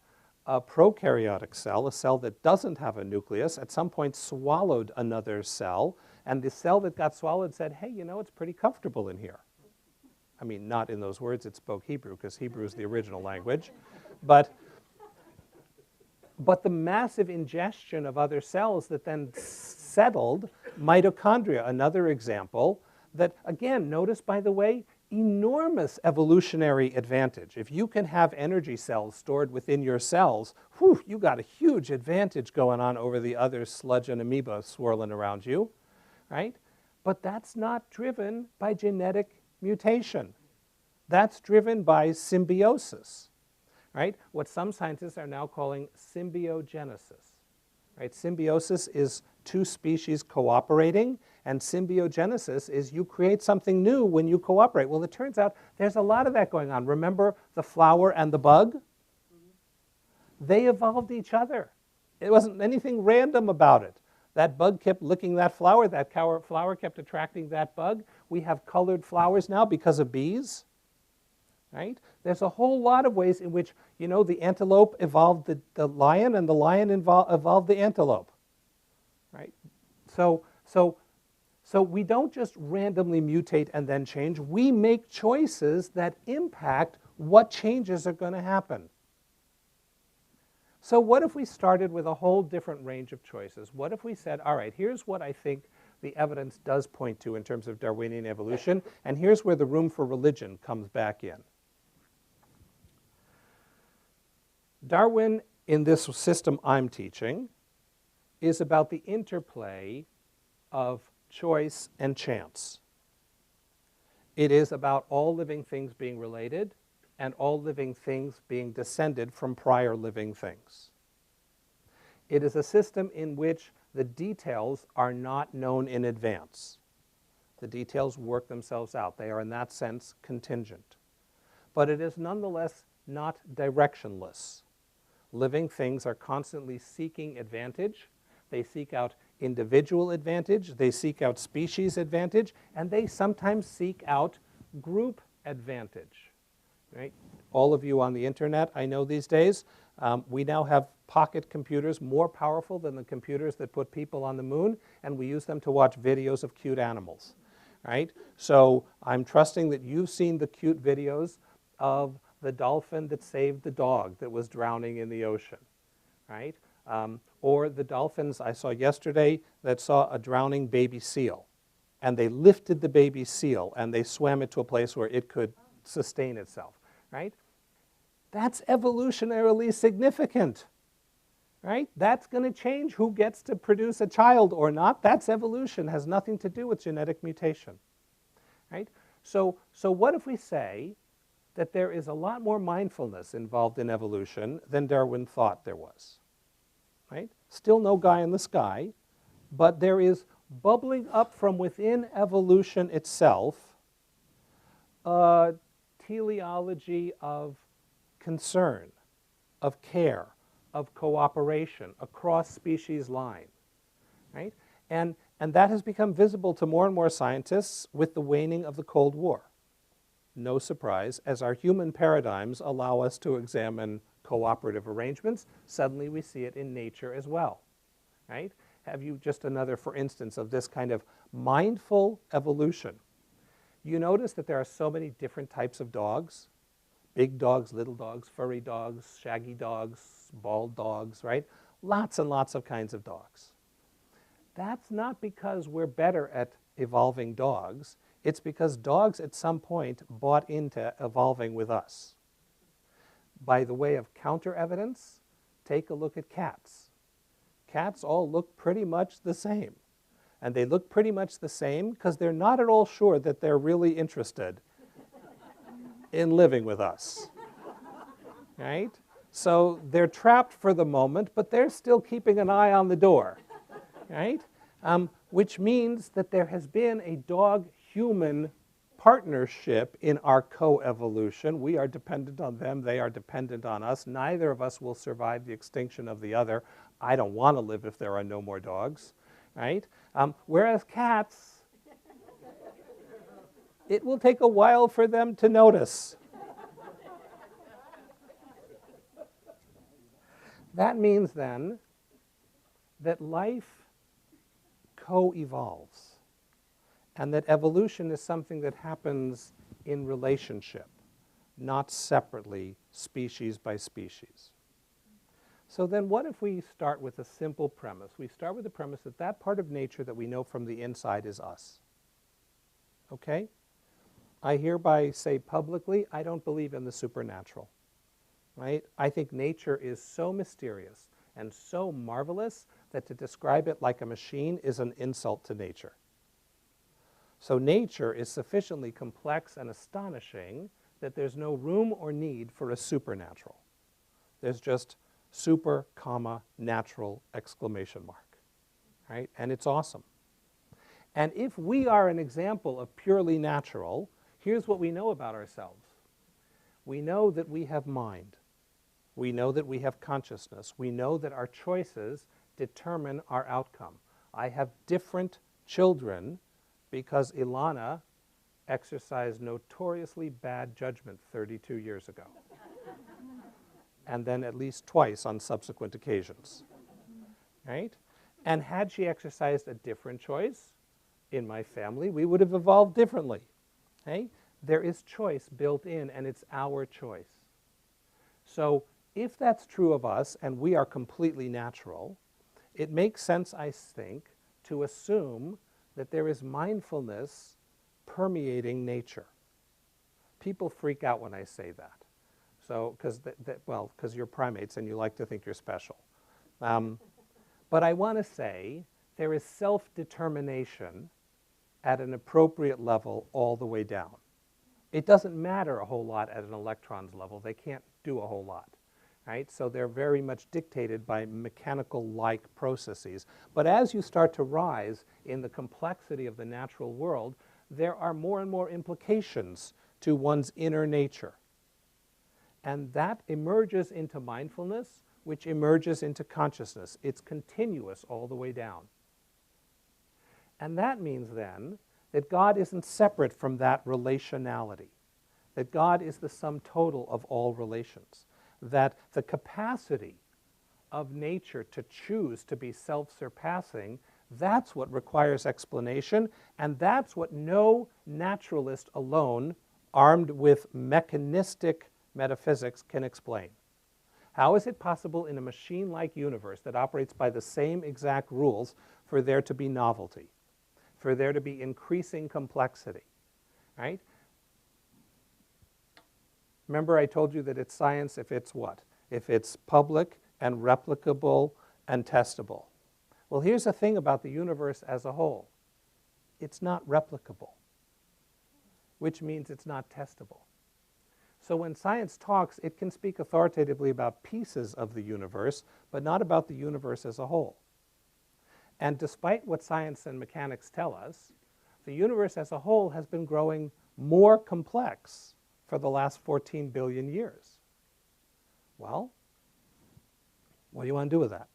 a prokaryotic cell, a cell that doesn't have a nucleus, at some point swallowed another cell, and the cell that got swallowed said, "Hey, you know, it's pretty comfortable in here." I mean, not in those words, it spoke Hebrew, because Hebrew is the original language. But the massive ingestion of other cells that then settled, mitochondria, another example, that, again, notice, by the way, enormous evolutionary advantage. If you can have energy cells stored within your cells, whew, you got a huge advantage going on over the other sludge and amoeba swirling around you, right? But that's not driven by genetic mutation. That's driven by symbiosis, right? What some scientists are now calling symbiogenesis, right? Symbiosis is two species cooperating, and symbiogenesis is you create something new when you cooperate. Well, it turns out there's a lot of that going on. Remember the flower and the bug? They evolved each other. It wasn't anything random about it. That bug kept licking that flower flower kept attracting that bug. We have colored flowers now because of bees, right? There's a whole lot of ways in which, you know, the antelope evolved the lion, and the lion evolved the antelope, right? So we don't just randomly mutate and then change. We make choices that impact what changes are going to happen. So what if we started with a whole different range of choices? What if we said, all right, here's what I think the evidence does point to in terms of Darwinian evolution, and here's where the room for religion comes back in. Darwin, in this system I'm teaching, is about the interplay of choice and chance. It is about all living things being related and all living things being descended from prior living things. It is a system in which the details are not known in advance. The details work themselves out. They are, in that sense, contingent. But it is nonetheless not directionless. Living things are constantly seeking advantage. They seek out individual advantage, they seek out species advantage, and they sometimes seek out group advantage. Right? All of you on the internet, I know these days, we now have pocket computers more powerful than the computers that put people on the moon, and we use them to watch videos of cute animals. Right? So I'm trusting that you've seen the cute videos of the dolphin that saved the dog that was drowning in the ocean. Right? Or the dolphins I saw yesterday that saw a drowning baby seal. And they lifted the baby seal and they swam it to a place where it could sustain itself. Right? That's evolutionarily significant. right? That's going to change who gets to produce a child or not. That's evolution, has nothing to do with genetic mutation, right? So what if we say that there is a lot more mindfulness involved in evolution than Darwin thought there was, right? Still no guy in the sky, but there is bubbling up from within evolution itself a teleology of concern, of care, of cooperation across species line, right? And that has become visible to more and more scientists with the waning of the Cold War. No surprise, as our human paradigms allow us to examine cooperative arrangements, suddenly we see it in nature as well, right? Have you just another, for instance, of this kind of mindful evolution? You notice that there are so many different types of dogs. Big dogs, little dogs, furry dogs, shaggy dogs, bald dogs, right? Lots and lots of kinds of dogs. That's not because we're better at evolving dogs. It's because dogs at some point bought into evolving with us. By the way of counter evidence, take a look at cats. Cats all look pretty much the same. And they look pretty much the same because they're not at all sure that they're really interested in living with us, right? So they're trapped for the moment, but they're still keeping an eye on the door, right? Which means that there has been a dog-human partnership in our coevolution. We are dependent on them, they are dependent on us. Neither of us will survive the extinction of the other. I don't want to live if there are no more dogs, right? Whereas cats, it will take a while for them to notice. That means then that life co-evolves and that evolution is something that happens in relationship, not separately, species by species. So then what if we start with a simple premise? We start with the premise that that part of nature that we know from the inside is us. Okay? I hereby say publicly, I don't believe in the supernatural, right? I think nature is so mysterious and so marvelous that to describe it like a machine is an insult to nature. So nature is sufficiently complex and astonishing that there's no room or need for a supernatural. There's just super, comma, natural, exclamation mark, right? And it's awesome. And if we are an example of purely natural, here's what we know about ourselves. We know that we have mind. We know that we have consciousness. We know that our choices determine our outcome. I have different children because Ilana exercised notoriously bad judgment 32 years ago. And then at least twice on subsequent occasions, right? And had she exercised a different choice in my family, we would have evolved differently, okay? There is choice built in, and it's our choice. So if that's true of us, and we are completely natural, it makes sense, I think, to assume that there is mindfulness permeating nature. People freak out when I say that. So, because you're primates and you like to think you're special. But I want to say there is self-determination at an appropriate level all the way down. It doesn't matter a whole lot at an electron's level. They can't do a whole lot, right? So they're very much dictated by mechanical-like processes. But as you start to rise in the complexity of the natural world, there are more and more implications to one's inner nature. And that emerges into mindfulness, which emerges into consciousness. It's continuous all the way down. And that means then that God isn't separate from that relationality, that God is the sum total of all relations, that the capacity of nature to choose to be self-surpassing, that's what requires explanation, and that's what no naturalist alone, armed with mechanistic metaphysics, can explain. How is it possible in a machine-like universe that operates by the same exact rules for there to be novelty, for there to be increasing complexity, right? Remember I told you that it's science if it's what? If it's public, and replicable and testable. Well, here's the thing about the universe as a whole. It's not replicable, which means it's not testable. So when science talks, it can speak authoritatively about pieces of the universe, but not about the universe as a whole. And despite what science and mechanics tell us, the universe as a whole has been growing more complex for the last 14 billion years. Well, what do you want to do with that?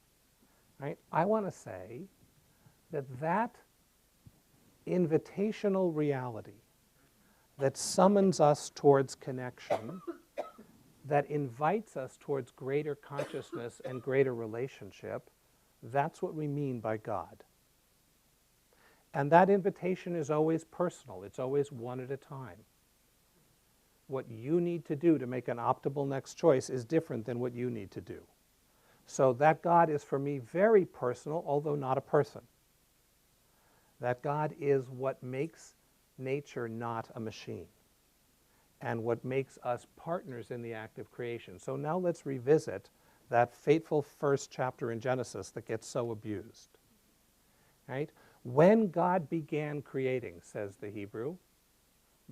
Right? I want to say that that invitational reality that summons us towards connection, that invites us towards greater consciousness and greater relationship, that's what we mean by God. And that invitation is always personal. It's always one at a time. What you need to do to make an optimal next choice is different than what you need to do. So that God is for me very personal, although not a person. That God is what makes nature not a machine, and what makes us partners in the act of creation. So now let's revisit that fateful first chapter in Genesis that gets so abused. Right? When God began creating, says the Hebrew,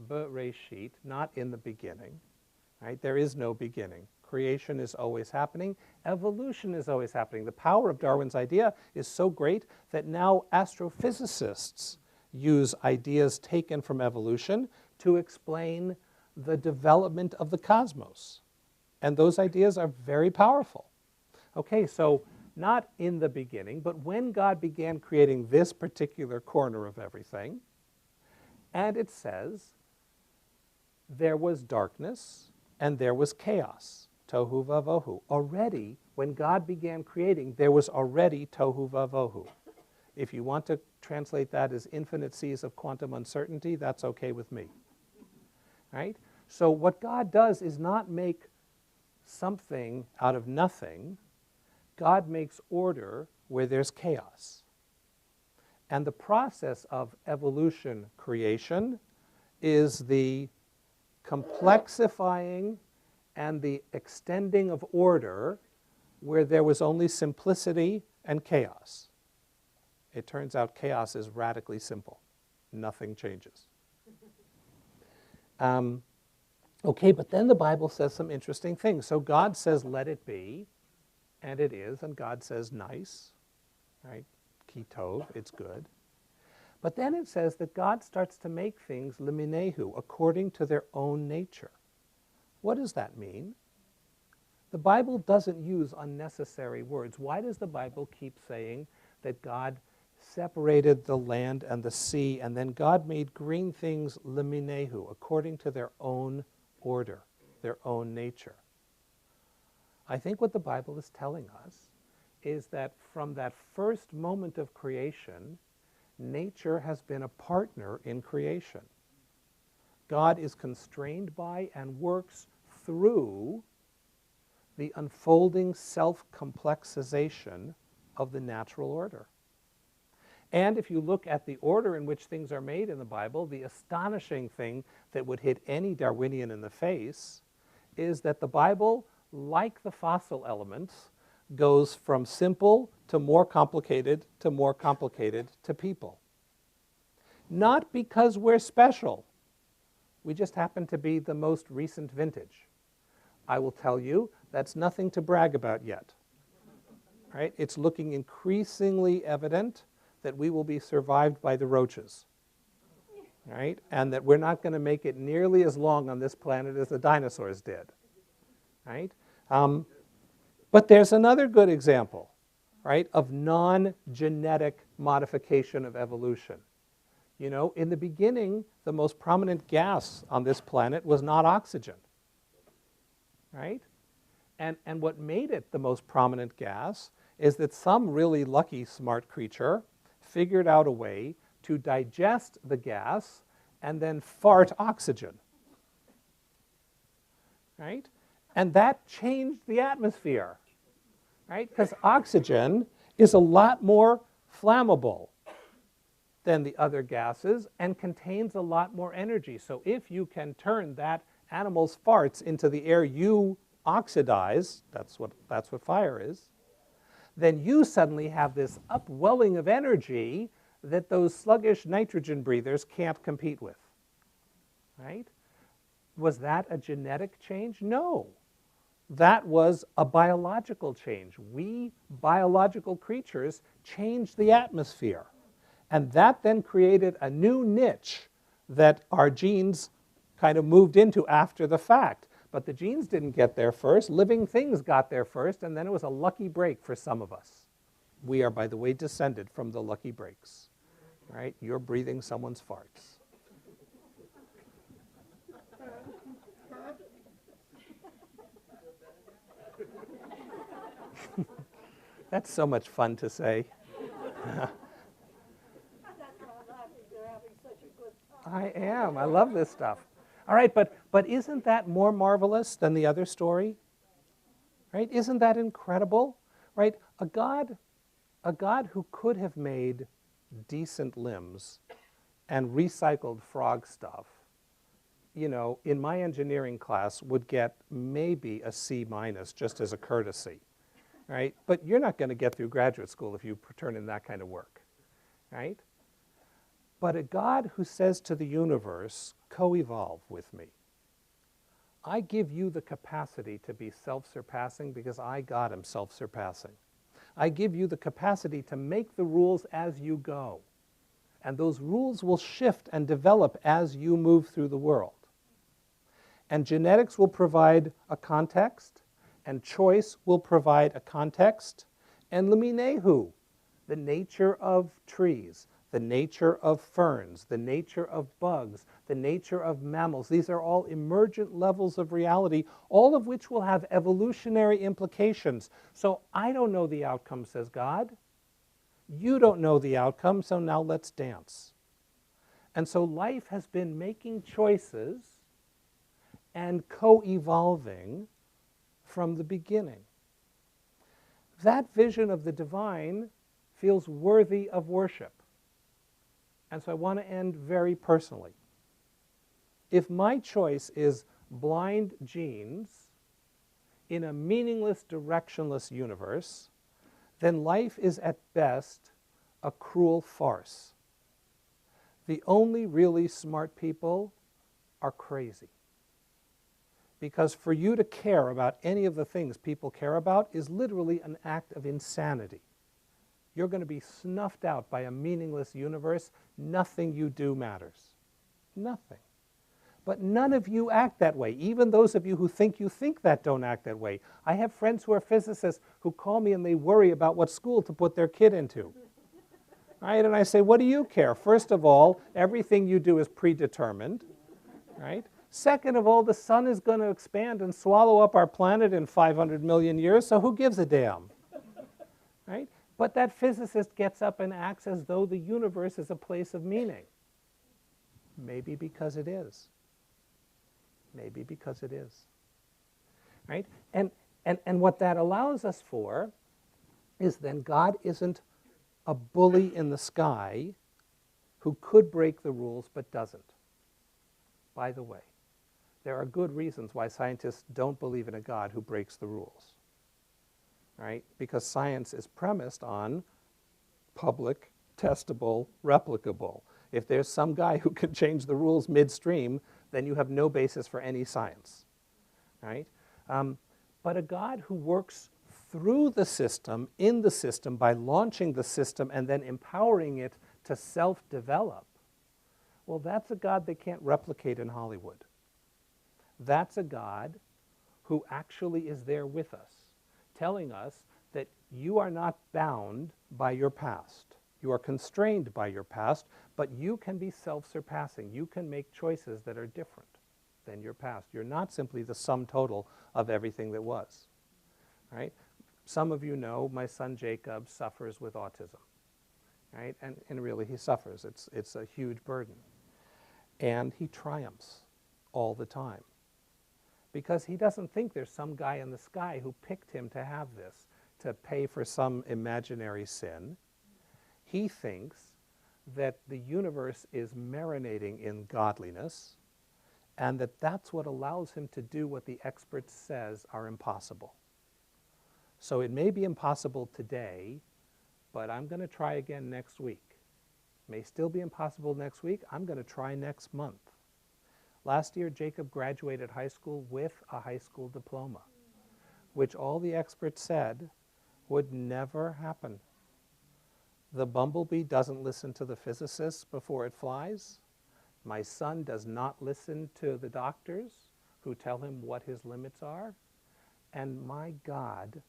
Bereshit, not in the beginning. Right? There is no beginning. Creation is always happening. Evolution is always happening. The power of Darwin's idea is so great that now astrophysicists use ideas taken from evolution to explain the development of the cosmos. And those ideas are very powerful. Okay, so not in the beginning, but when God began creating this particular corner of everything, and it says, there was darkness and there was chaos, tohu vavohu. Already, when God began creating, there was already tohu vavohu. If you want to translate that as infinite seas of quantum uncertainty, that's okay with me. Right? So what God does is not make something out of nothing. God makes order where there's chaos. And the process of evolution creation is the complexifying and the extending of order where there was only simplicity and chaos. It turns out chaos is radically simple. Nothing changes. Okay, but then the Bible says some interesting things. So God says, let it be, and it is, and God says, nice, right? Ki tov, it's good. But then it says that God starts to make things liminehu, according to their own nature. What does that mean? The Bible doesn't use unnecessary words. Why does the Bible keep saying that God separated the land and the sea, and then God made green things liminehu, according to their own order, their own nature? I think what the Bible is telling us is that from that first moment of creation, nature has been a partner in creation. God is constrained by and works through the unfolding self-complexization of the natural order. And if you look at the order in which things are made in the Bible, the astonishing thing that would hit any Darwinian in the face is that the Bible, like the fossil elements, goes from simple to more complicated to people. Not because we're special. We just happen to be the most recent vintage. I will tell you, that's nothing to brag about yet. Right? It's looking increasingly evident that we will be survived by the roaches. Right? And that we're not going to make it nearly as long on this planet as the dinosaurs did. Right? But there's another good example, right, of non-genetic modification of evolution. You know, in the beginning, the most prominent gas on this planet was not oxygen, right? And what made it the most prominent gas is that some really lucky smart creature figured out a way to digest the gas and then fart oxygen, right? And that changed the atmosphere, right? Because oxygen is a lot more flammable than the other gases and contains a lot more energy. So if you can turn that animal's farts into the air you oxidize, that's what fire is, then you suddenly have this upwelling of energy that those sluggish nitrogen breathers can't compete with, right? Was that a genetic change? No. That was a biological change. We biological creatures changed the atmosphere. And that then created a new niche that our genes kind of moved into after the fact. But the genes didn't get there first. Living things got there first, and then it was a lucky break for some of us. We are, by the way, descended from the lucky breaks. Right? You're breathing someone's farts. That's so much fun to say. That's why I'm laughing. They're having such a good time. I am. I love this stuff. All right, but isn't that more marvelous than the other story? Right? Isn't that incredible? Right? A God who could have made decent limbs and recycled frog stuff, you know, in my engineering class would get maybe a C- just as a courtesy. Right? But you're not going to get through graduate school if you turn in that kind of work, right? But a God who says to the universe, co-evolve with me. I give you the capacity to be self-surpassing because I, God, am self-surpassing. I give you the capacity to make the rules as you go. And those rules will shift and develop as you move through the world. And genetics will provide a context, and choice will provide a context, and Leminehu, the nature of trees, the nature of ferns, the nature of bugs, the nature of mammals. These are all emergent levels of reality, all of which will have evolutionary implications. So I don't know the outcome, says God. You don't know the outcome, so now let's dance. And so life has been making choices and co-evolving from the beginning. That vision of the divine feels worthy of worship. And so I want to end very personally. If my choice is blind genes in a meaningless, directionless universe, then life is at best a cruel farce. The only really smart people are crazy. Because for you to care about any of the things people care about is literally an act of insanity. You're going to be snuffed out by a meaningless universe. Nothing you do matters. Nothing. But none of you act that way. Even those of you who think that don't act that way. I have friends who are physicists who call me and they worry about what school to put their kid into. Right? And I say, what do you care? First of all, everything you do is predetermined. Right? Second of all, the sun is going to expand and swallow up our planet in 500 million years, so who gives a damn? Right? But that physicist gets up and acts as though the universe is a place of meaning. Maybe because it is. Maybe because it is. Right? And what that allows us for is then God isn't a bully in the sky who could break the rules but doesn't. By the way, there are good reasons why scientists don't believe in a God who breaks the rules, right? Because science is premised on public, testable, replicable. If there's some guy who can change the rules midstream, then you have no basis for any science, right? But a God who works through the system, in the system, by launching the system and then empowering it to self-develop, well, that's a God they can't replicate in Hollywood. That's a God who actually is there with us, telling us that you are not bound by your past. You are constrained by your past, but you can be self-surpassing. You can make choices that are different than your past. You're not simply the sum total of everything that was, right? Some of you know my son Jacob suffers with autism, right? And really he suffers. It's a huge burden. And he triumphs all the time because he doesn't think there's some guy in the sky who picked him to have this, to pay for some imaginary sin. He thinks that the universe is marinating in godliness and that's what allows him to do what the expert says are impossible. So it may be impossible today, but I'm going to try again next week. May still be impossible next week. I'm going to try next month. Last year, Jacob graduated high school with a high school diploma, which all the experts said would never happen. The bumblebee doesn't listen to the physicists before it flies. My son does not listen to the doctors who tell him what his limits are. And my God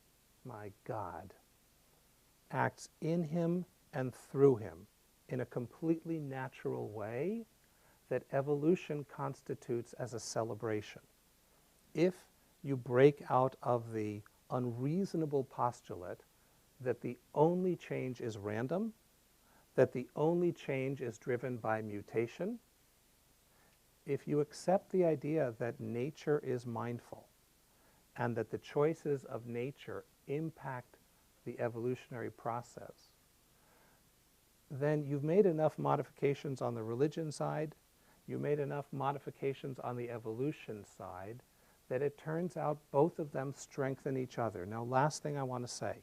acts in him and through him in a completely natural way that evolution constitutes as a celebration. If you break out of the unreasonable postulate that the only change is random, that the only change is driven by mutation, if you accept the idea that nature is mindful and that the choices of nature impact the evolutionary process, then you've made enough modifications on the religion side, you made enough modifications on the evolution side, that it turns out both of them strengthen each other. Now, last thing I want to say,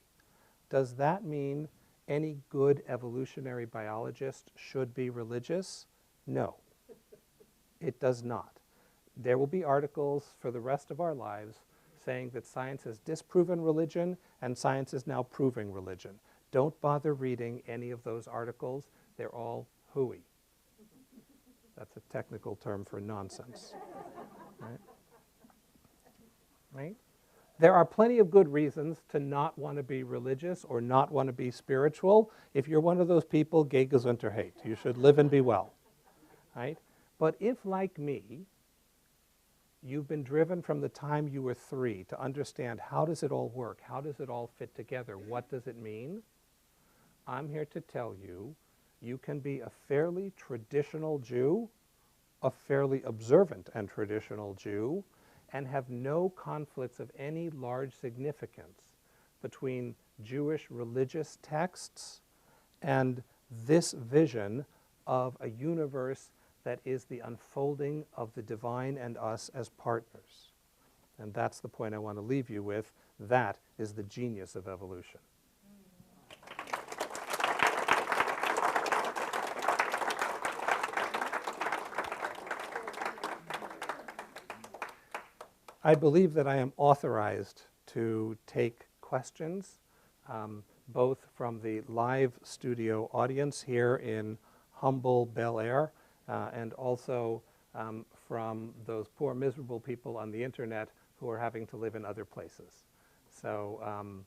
does that mean any good evolutionary biologist should be religious? No, it does not. There will be articles for the rest of our lives saying that science has disproven religion and science is now proving religion. Don't bother reading any of those articles. They're all hooey. That's a technical term for nonsense. Right? There are plenty of good reasons to not want to be religious or not want to be spiritual. If you're one of those people, geh gesundheit. You should live and be well. Right? But if, like me, you've been driven from the time you were 3 to understand how does it all work, how does it all fit together, what does it mean, I'm here to tell you, you can be a fairly traditional Jew, a fairly observant and traditional Jew, and have no conflicts of any large significance between Jewish religious texts and this vision of a universe that is the unfolding of the divine and us as partners. And that's the point I want to leave you with. That is the genius of evolution. I believe that I am authorized to take questions, both from the live studio audience here in humble Bel Air, and also from those poor, miserable people on the internet who are having to live in other places. So,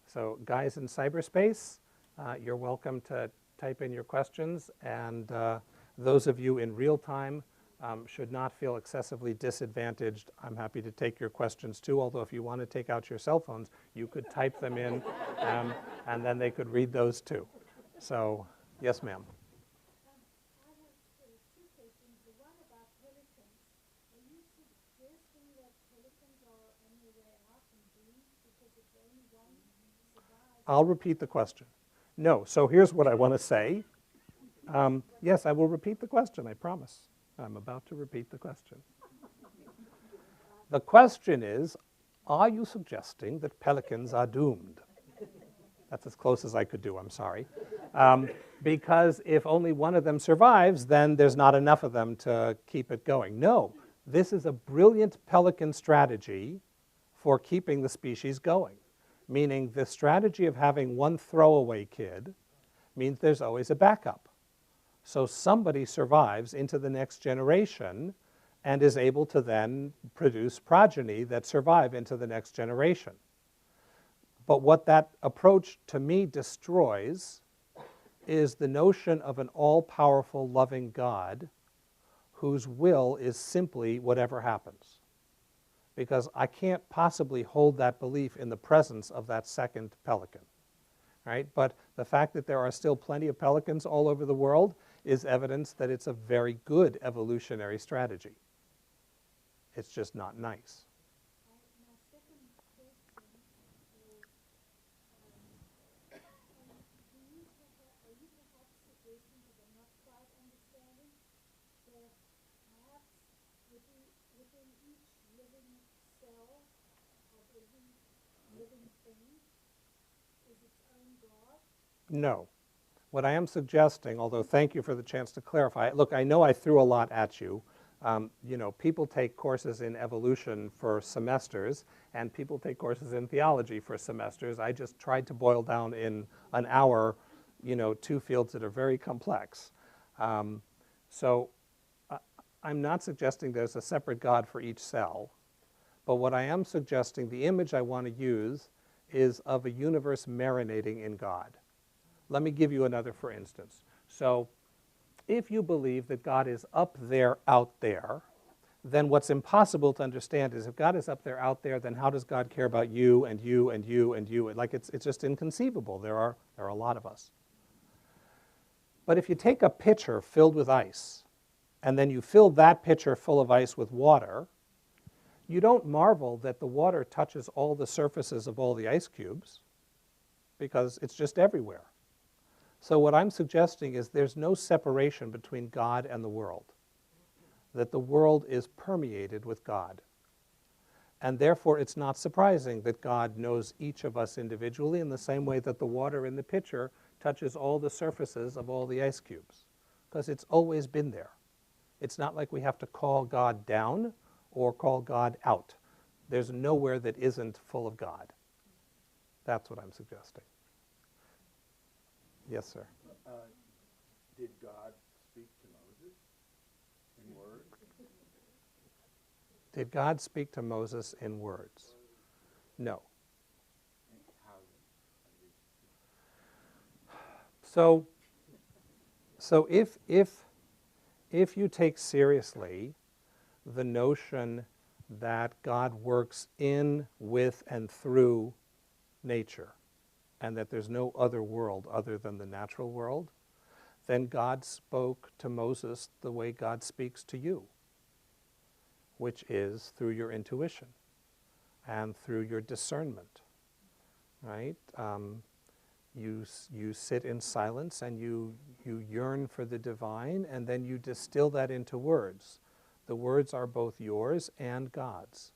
so guys in cyberspace, you're welcome to type in your questions, and those of you in real time should not feel excessively disadvantaged. I'm happy to take your questions too, although if you want to take out your cell phones, you could type them in, and then they could read those too. So, yes, ma'am. I have two questions. The one about pelicans. Are you suggesting that pelicans are on their way out and doomed because if only one survives? I'll repeat the question. No, so here's what I want to say. Yes, I will repeat the question, I promise. I'm about to repeat the question. The question is, are you suggesting that pelicans are doomed? That's as close as I could do, I'm sorry. Because if only one of them survives, then there's not enough of them to keep it going. No, this is a brilliant pelican strategy for keeping the species going. Meaning the strategy of having one throwaway kid means there's always a backup. So somebody survives into the next generation and is able to then produce progeny that survive into the next generation. But what that approach to me destroys is the notion of an all-powerful, loving God whose will is simply whatever happens. Because I can't possibly hold that belief in the presence of that second pelican. Right? But the fact that there are still plenty of pelicans all over the world is evidence that it's a very good evolutionary strategy. It's just not nice. My second question is, are you perhaps suggesting, because I'm not quite understanding, that perhaps with the cell of every living thing is its own God? No. What I am suggesting, although thank you for the chance to clarify, look, I know I threw a lot at you. People take courses in evolution for semesters, and people take courses in theology for semesters. I just tried to boil down in an hour, two fields that are very complex. So I'm not suggesting there's a separate God for each cell, but what I am suggesting, the image I want to use is of a universe marinating in God. Let me give you another for instance. So if you believe that God is up there, out there, then what's impossible to understand is if God is up there, out there, then how does God care about you and you and you and you? Like it's just inconceivable. There are a lot of us. But if you take a pitcher filled with ice, and then you fill that pitcher full of ice with water, you don't marvel that the water touches all the surfaces of all the ice cubes, because it's just everywhere. So what I'm suggesting is there's no separation between God and the world, that the world is permeated with God. And therefore it's not surprising that God knows each of us individually in the same way that the water in the pitcher touches all the surfaces of all the ice cubes, because it's always been there. It's not like we have to call God down or call God out. There's nowhere that isn't full of God. That's what I'm suggesting. Yes, sir. Did God speak to Moses in words? Did God speak to Moses in words? No. How So if you take seriously the notion that God works in, with, and through nature, and that there's no other world other than the natural world, then God spoke to Moses the way God speaks to you, which is through your intuition and through your discernment, right? You sit in silence and you yearn for the divine, and then you distill that into words. The words are both yours and God's,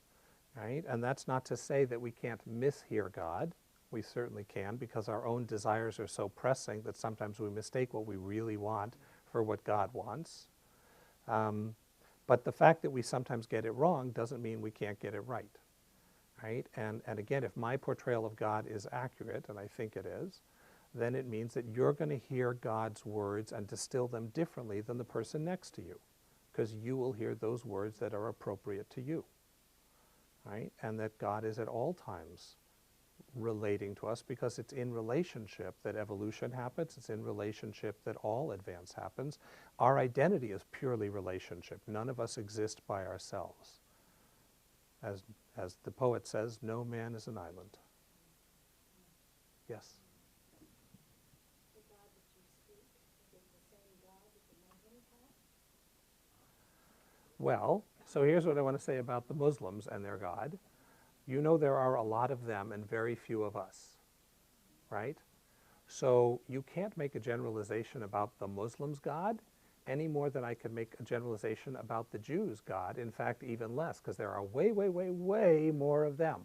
right? And that's not to say that we can't mishear God. We certainly can, because our own desires are so pressing that sometimes we mistake what we really want for what God wants. But the fact that we sometimes get it wrong doesn't mean we can't get it right, right? And again, if my portrayal of God is accurate, and I think it is, then it means that you're going to hear God's words and distill them differently than the person next to you, because you will hear those words that are appropriate to you, right? And that God is at all times relating to us, because it's in relationship that evolution happens. It's in relationship that all advance happens. Our identity is purely relationship. None of us exist by ourselves. As the poet says, no man is an island. Yes? The God that you speak, is it the same God that the Muslims have? Well, so here's what I want to say about the Muslims and their God. You know there are a lot of them and very few of us, right? So you can't make a generalization about the Muslims' God any more than I could make a generalization about the Jews' God. In fact, even less, because there are way, way, way, way more of them.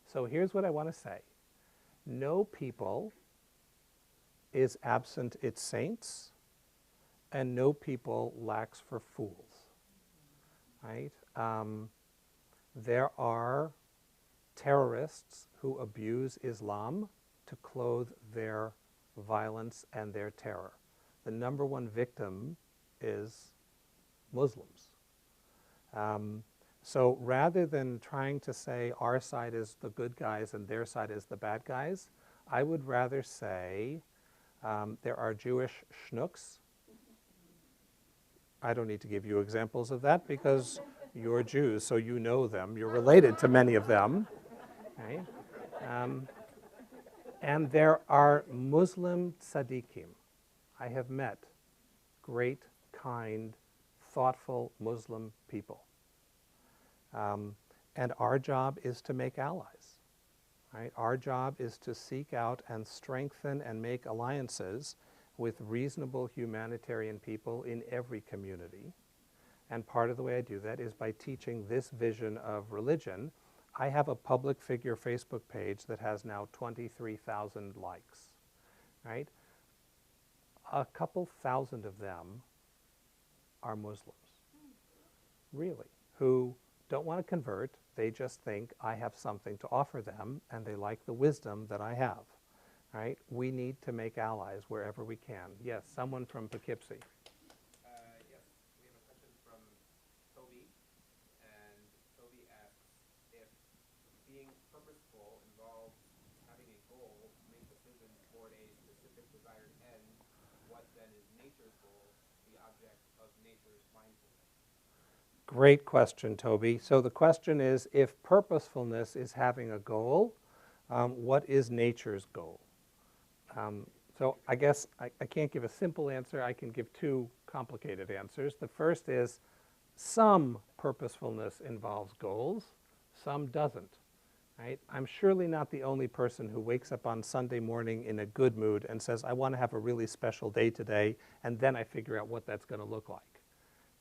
So here's what I want to say. No people is absent its saints, and no people lacks for fools, right? There are terrorists who abuse Islam to clothe their violence and their terror. The number one victim is Muslims. So rather than trying to say our side is the good guys and their side is the bad guys, I would rather say there are Jewish schnooks. I don't need to give you examples of that because you're Jews, so you know them. You're related to many of them. Right? And there are Muslim tzaddikim. I have met great, kind, thoughtful Muslim people. And our job is to make allies. Right? Our job is to seek out and strengthen and make alliances with reasonable humanitarian people in every community. And part of the way I do that is by teaching this vision of religion. I have a public figure Facebook page that has now 23,000 likes, right? A couple thousand of them are Muslims, really, who don't want to convert. They just think I have something to offer them, and they like the wisdom that I have, right? We need to make allies wherever we can. Yes, someone from Poughkeepsie. Yes, we have a question from Toby, and Toby asks if being purposeful involves having a goal to make decisions toward a specific desired end, what then is nature's goal, the object of nature's mindfulness? Great question, Toby. So the question is, if purposefulness is having a goal, what is nature's goal? So I guess I can't give a simple answer. I can give two complicated answers. The first is some purposefulness involves goals, some doesn't. Right? I'm surely not the only person who wakes up on Sunday morning in a good mood and says, I want to have a really special day today, and then I figure out what that's going to look like.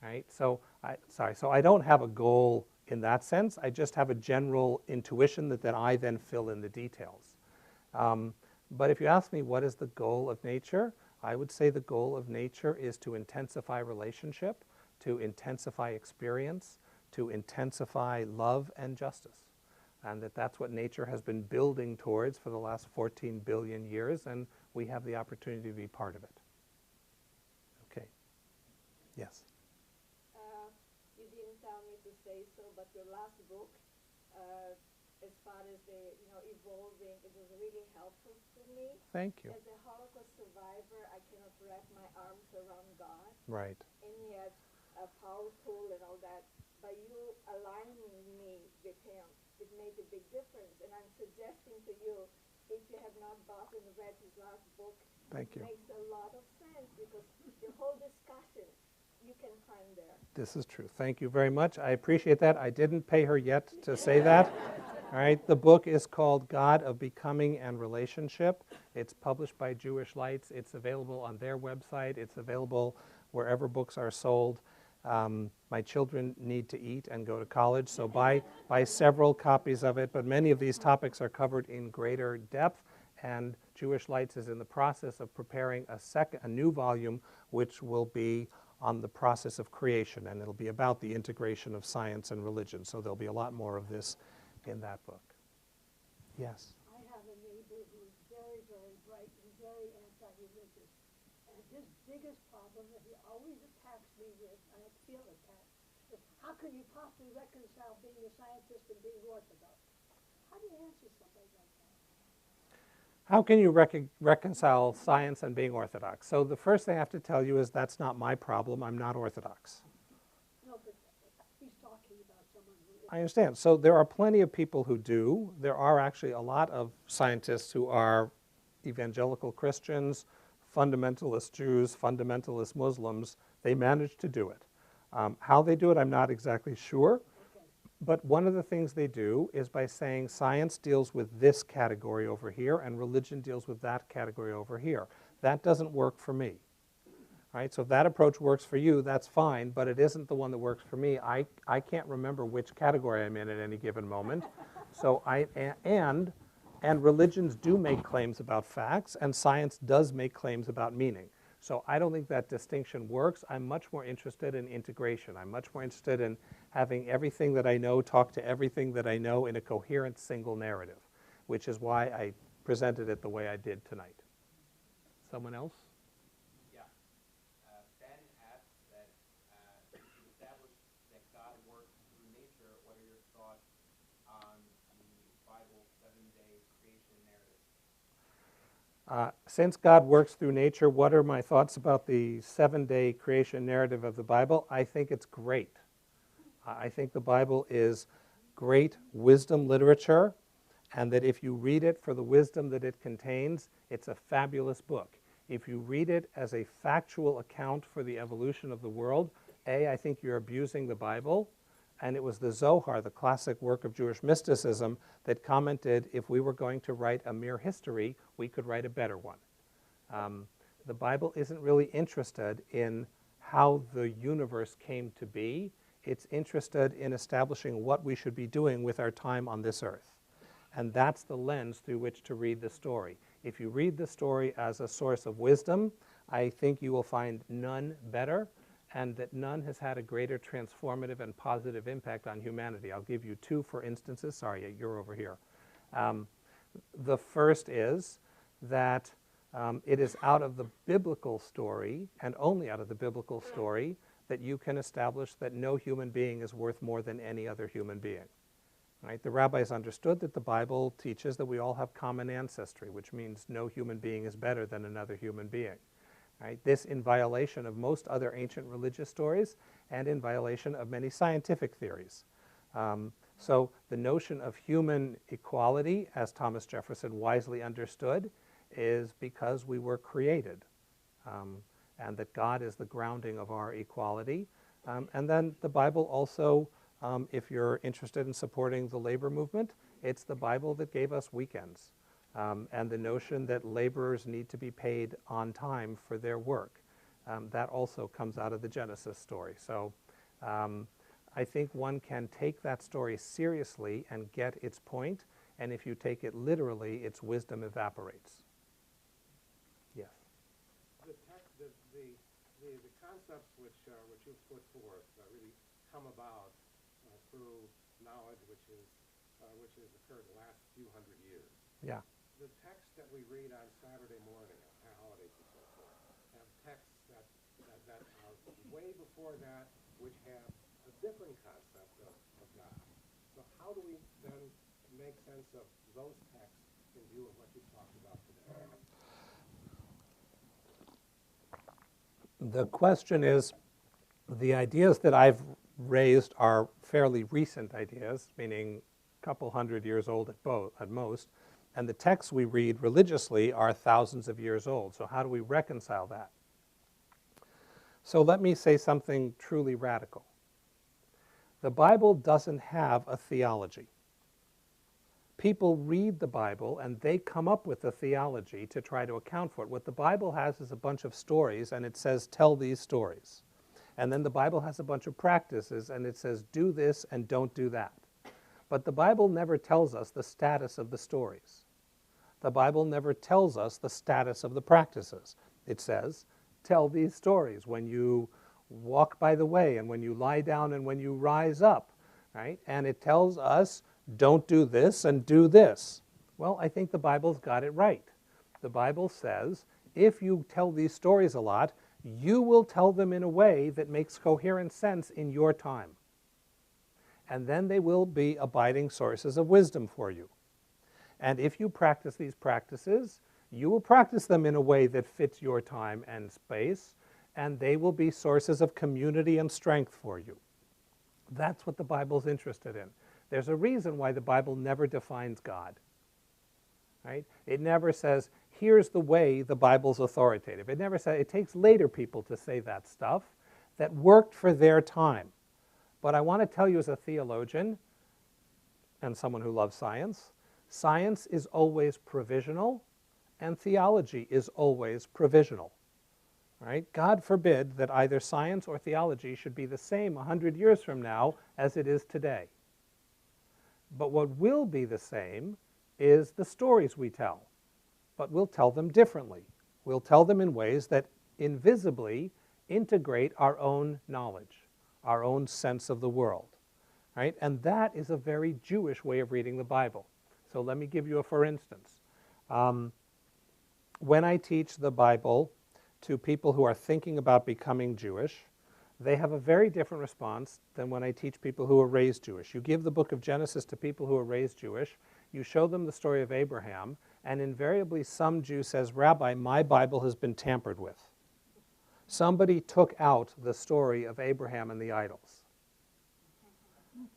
Right? So I don't have a goal in that sense. I just have a general intuition that then I then fill in the details. But if you ask me what is the goal of nature, I would say the goal of nature is to intensify relationship, to intensify experience, to intensify love and justice. And that's what nature has been building towards for the last 14 billion years, and we have the opportunity to be part of it. Okay. Yes. You didn't tell me to say so, but your last book, as far as the evolving, it was really helpful to me. Thank you. As a Holocaust survivor, I cannot wrap my arms around God. Right. And yet, powerful and all that. By you aligning me with Him, it made a big difference. And I'm suggesting to you, if you have not bought and read his last book, Thank you. it makes a lot of sense because the whole discussion you can find there. This is true. Thank you very much. I appreciate that. I didn't pay her yet to say that. All right. The book is called God of Becoming and Relationship. It's published by Jewish Lights. It's available on their website. It's available wherever books are sold. My children need to eat and go to college, so buy several copies of it. But many of these topics are covered in greater depth, and Jewish Lights is in the process of preparing a new volume, which will be on the process of creation, and it'll be about the integration of science and religion. So there'll be a lot more of this in that book. Yes. I have a neighbor who is very, very bright and very anti-religious. And his biggest problem that he always attacks me with, and I feel attacked, is how can you possibly reconcile being a scientist and being Orthodox? How do you answer somebody like that? How can you reconcile science and being Orthodox? So the first thing I have to tell you is that's not my problem. I'm not Orthodox. No, but he's talking about someone who is. I understand. So there are plenty of people who do. There are actually a lot of scientists who are evangelical Christians, fundamentalist Jews, fundamentalist Muslims. They manage to do it. How they do it, I'm not exactly sure. But one of the things they do is by saying science deals with this category over here and religion deals with that category over here. That doesn't work for me. Right? So if that approach works for you, that's fine, but it isn't the one that works for me. I can't remember which category I'm in at any given moment. So and religions do make claims about facts, and science does make claims about meaning. So I don't think that distinction works. I'm much more interested in integration. I'm much more interested in having everything that I know talk to everything that I know in a coherent single narrative, which is why I presented it the way I did tonight. Someone else? Yeah. Ben asks that you've established that God works through nature. What are your thoughts on the Bible 7-day creation narrative? Since God works through nature, what are my thoughts about the 7-day creation narrative of the Bible? I think it's great. I think the Bible is great wisdom literature, and that if you read it for the wisdom that it contains, it's a fabulous book. If you read it as a factual account for the evolution of the world, I think you're abusing the Bible. And it was the Zohar, the classic work of Jewish mysticism, that commented if we were going to write a mere history, we could write a better one. The Bible isn't really interested in how the universe came to be. It's interested in establishing what we should be doing with our time on this earth. And that's the lens through which to read the story. If you read the story as a source of wisdom, I think you will find none better, and that none has had a greater transformative and positive impact on humanity. I'll give you two for instances. Sorry, you're over here. The first is that it is out of the biblical story, and only out of the biblical story, that you can establish that no human being is worth more than any other human being. Right? The rabbis understood that the Bible teaches that we all have common ancestry, which means no human being is better than another human being. Right? This in violation of most other ancient religious stories and in violation of many scientific theories. So the notion of human equality, as Thomas Jefferson wisely understood, is because we were created, and that God is the grounding of our equality. And then the Bible also, if you're interested in supporting the labor movement, it's the Bible that gave us weekends. And the notion that laborers need to be paid on time for their work. That also comes out of the Genesis story. So I think one can take that story seriously and get its point, and if you take it literally, its wisdom evaporates. Yes? The concepts which you've put forth really come about through knowledge which has occurred the last few hundred years. Yeah. The texts that we read on Saturday morning on holidays and so forth have texts that are way before that, which have a different concept of God. So how do we then make sense of those texts in view of what you talked about today? The question is, the ideas that I've raised are fairly recent ideas, meaning a couple hundred years old at most, and the texts we read religiously are thousands of years old. So how do we reconcile that? So let me say something truly radical. The Bible doesn't have a theology. People read the Bible and they come up with a theology to try to account for it. What the Bible has is a bunch of stories, and it says, tell these stories. And then the Bible has a bunch of practices, and it says, do this and don't do that. But the Bible never tells us the status of the stories. The Bible never tells us the status of the practices. It says, tell these stories when you walk by the way, and when you lie down, and when you rise up, right? And it tells us, don't do this and do this. Well, I think the Bible's got it right. The Bible says, if you tell these stories a lot, you will tell them in a way that makes coherent sense in your time. And then they will be abiding sources of wisdom for you. And if you practice these practices, you will practice them in a way that fits your time and space, and they will be sources of community and strength for you. That's what the Bible's interested in. There's a reason why the Bible never defines God. Right? It never says, here's the way the Bible's authoritative. It never says, it takes later people to say that stuff that worked for their time. But I want to tell you as a theologian and someone who loves science, science is always provisional and theology is always provisional. Right? God forbid that either science or theology should be the same 100 years from now as it is today. But what will be the same is the stories we tell. But we'll tell them differently. We'll tell them in ways that invisibly integrate our own knowledge, our own sense of the world. Right? And that is a very Jewish way of reading the Bible. So let me give you a for instance. When I teach the Bible to people who are thinking about becoming Jewish, they have a very different response than when I teach people who are raised Jewish. You give the book of Genesis to people who are raised Jewish, you show them the story of Abraham, and invariably some Jew says, Rabbi, my Bible has been tampered with. Somebody took out the story of Abraham and the idols.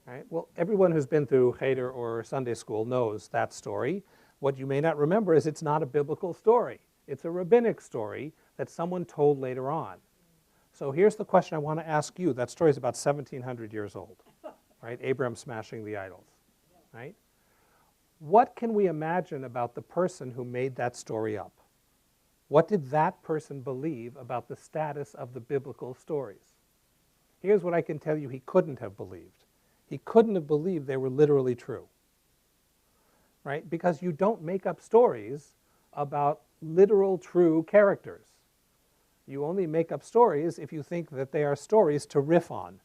Right? Well, everyone who's been through Cheder or Sunday school knows that story. What you may not remember is it's not a biblical story. It's a rabbinic story that someone told later on. So here's the question I want to ask you. That story is about 1,700 years old, right? Abraham smashing the idols, right? What can we imagine about the person who made that story up? What did that person believe about the status of the biblical stories? Here's what I can tell you he couldn't have believed. He couldn't have believed they were literally true, right? Because you don't make up stories about literal true characters. You only make up stories if you think that they are stories to riff on,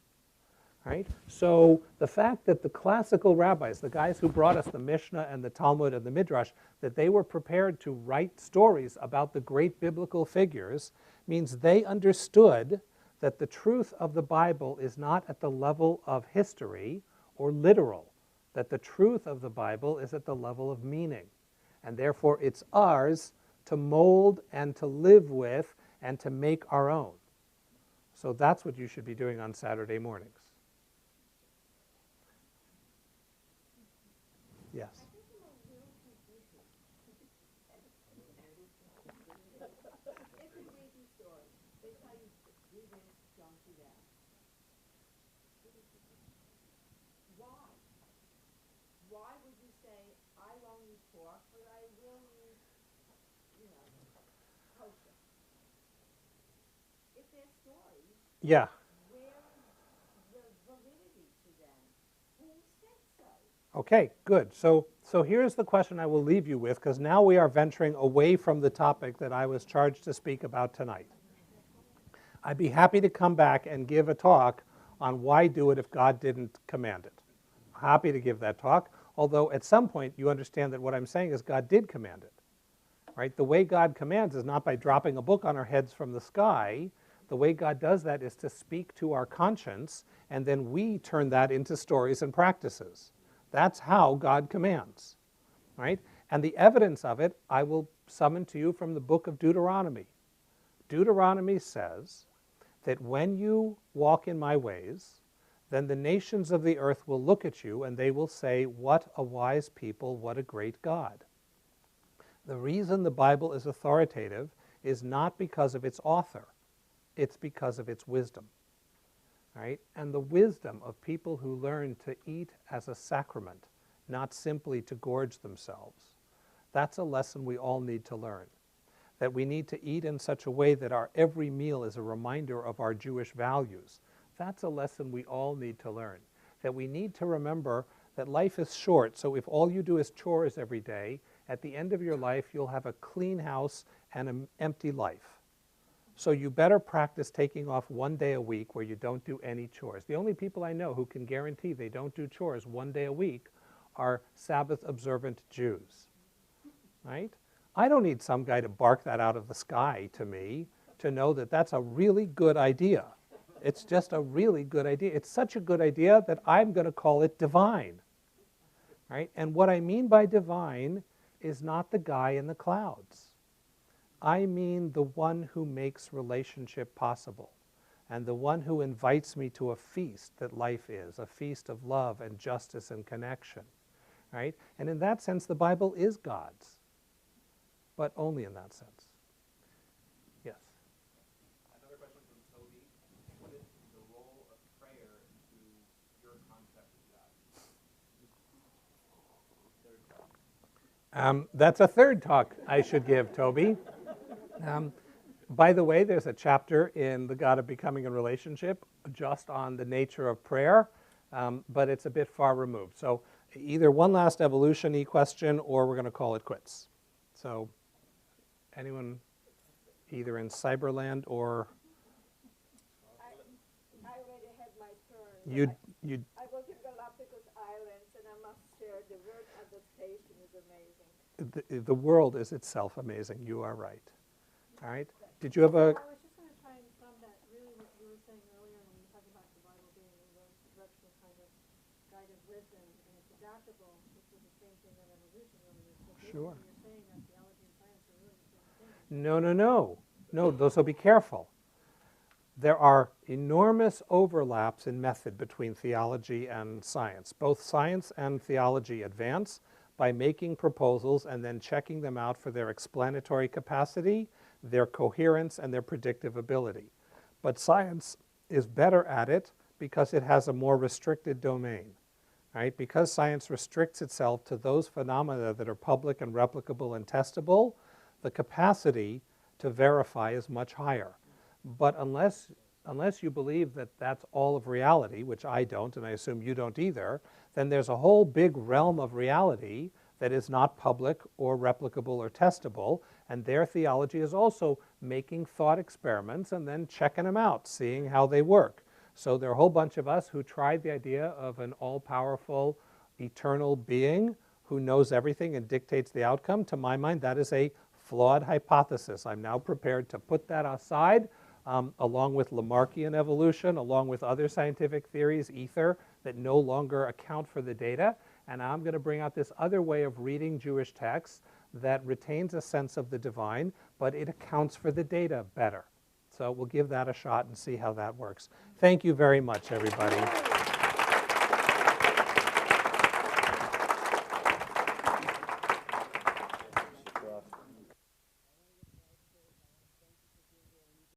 right? So the fact that the classical rabbis, the guys who brought us the Mishnah and the Talmud and the Midrash, that they were prepared to write stories about the great biblical figures means they understood that the truth of the Bible is not at the level of history or literal, that the truth of the Bible is at the level of meaning. And therefore it's ours to mold and to live with and to make our own. So that's what you should be doing on Saturday mornings. Yes. Why would you say, I won't eat pork, but I will eat, kosher? If they're stories, Yeah. where is the validity to them? Who said so? Okay, good. So here's the question I will leave you with, because now we are venturing away from the topic that I was charged to speak about tonight. I'd be happy to come back and give a talk on why do it if God didn't command it. Happy to give that talk, although at some point you understand that what I'm saying is God did command it, right? The way God commands is not by dropping a book on our heads from the sky. The way God does that is to speak to our conscience, and then we turn that into stories and practices. That's how God commands, right? And the evidence of it I will summon to you from the book of Deuteronomy. Deuteronomy says that when you walk in my ways, then the nations of the earth will look at you and they will say, what a wise people, what a great God. The reason the Bible is authoritative is not because of its author, it's because of its wisdom, right? And the wisdom of people who learn to eat as a sacrament, not simply to gorge themselves. That's a lesson we all need to learn. That we need to eat in such a way that our every meal is a reminder of our Jewish values. That's a lesson we all need to learn. That we need to remember that life is short, so if all you do is chores every day, at the end of your life you'll have a clean house and an empty life. So you better practice taking off one day a week where you don't do any chores. The only people I know who can guarantee they don't do chores one day a week are Sabbath-observant Jews, right? I don't need some guy to bark that out of the sky to me to know that that's a really good idea. It's just a really good idea. It's such a good idea that I'm going to call it divine, right? And what I mean by divine is not the guy in the clouds. I mean the one who makes relationship possible and the one who invites me to a feast that life is, a feast of love and justice and connection, right? And in that sense, the Bible is God's, but only in that sense. Yes? Another question from Toby. What is the role of prayer to your concept of God? That's a third talk I should give, Toby. By the way, there's a chapter in The God of Becoming a Relationship just on the nature of prayer, but it's a bit far removed. So either one last evolution-y question or we're going to call it quits. So anyone either in Cyberland or... I already had my turn. I was in Galapagos Islands, and I must share the word adaptation is amazing. The world is itself amazing. You are right. All right. Did you have a... I was just going to try and sum that really what you were saying earlier when you were talking about the Bible being in the direction of kind of guided wisdom, and it's adaptable, which is the same thing that evolution really is. So Sure. you're saying that theology and science are really the same thing. No, so be careful. There are enormous overlaps in method between theology and science. Both science and theology advance by making proposals and then checking them out for their explanatory capacity, their coherence, and their predictive ability. But science is better at it because it has a more restricted domain, right? Because science restricts itself to those phenomena that are public and replicable and testable, the capacity to verify is much higher. But unless you believe that that's all of reality, which I don't, and I assume you don't either, then there's a whole big realm of reality that is not public or replicable or testable, and their theology is also making thought experiments and then checking them out, seeing how they work. So there are a whole bunch of us who tried the idea of an all-powerful, eternal being who knows everything and dictates the outcome. To my mind, that is a flawed hypothesis. I'm now prepared to put that aside, along with Lamarckian evolution, along with other scientific theories, ether, that no longer account for the data. And I'm going to bring out this other way of reading Jewish texts that retains a sense of the divine, but it accounts for the data better. So we'll give that a shot and see how that works. Thank you very much, everybody.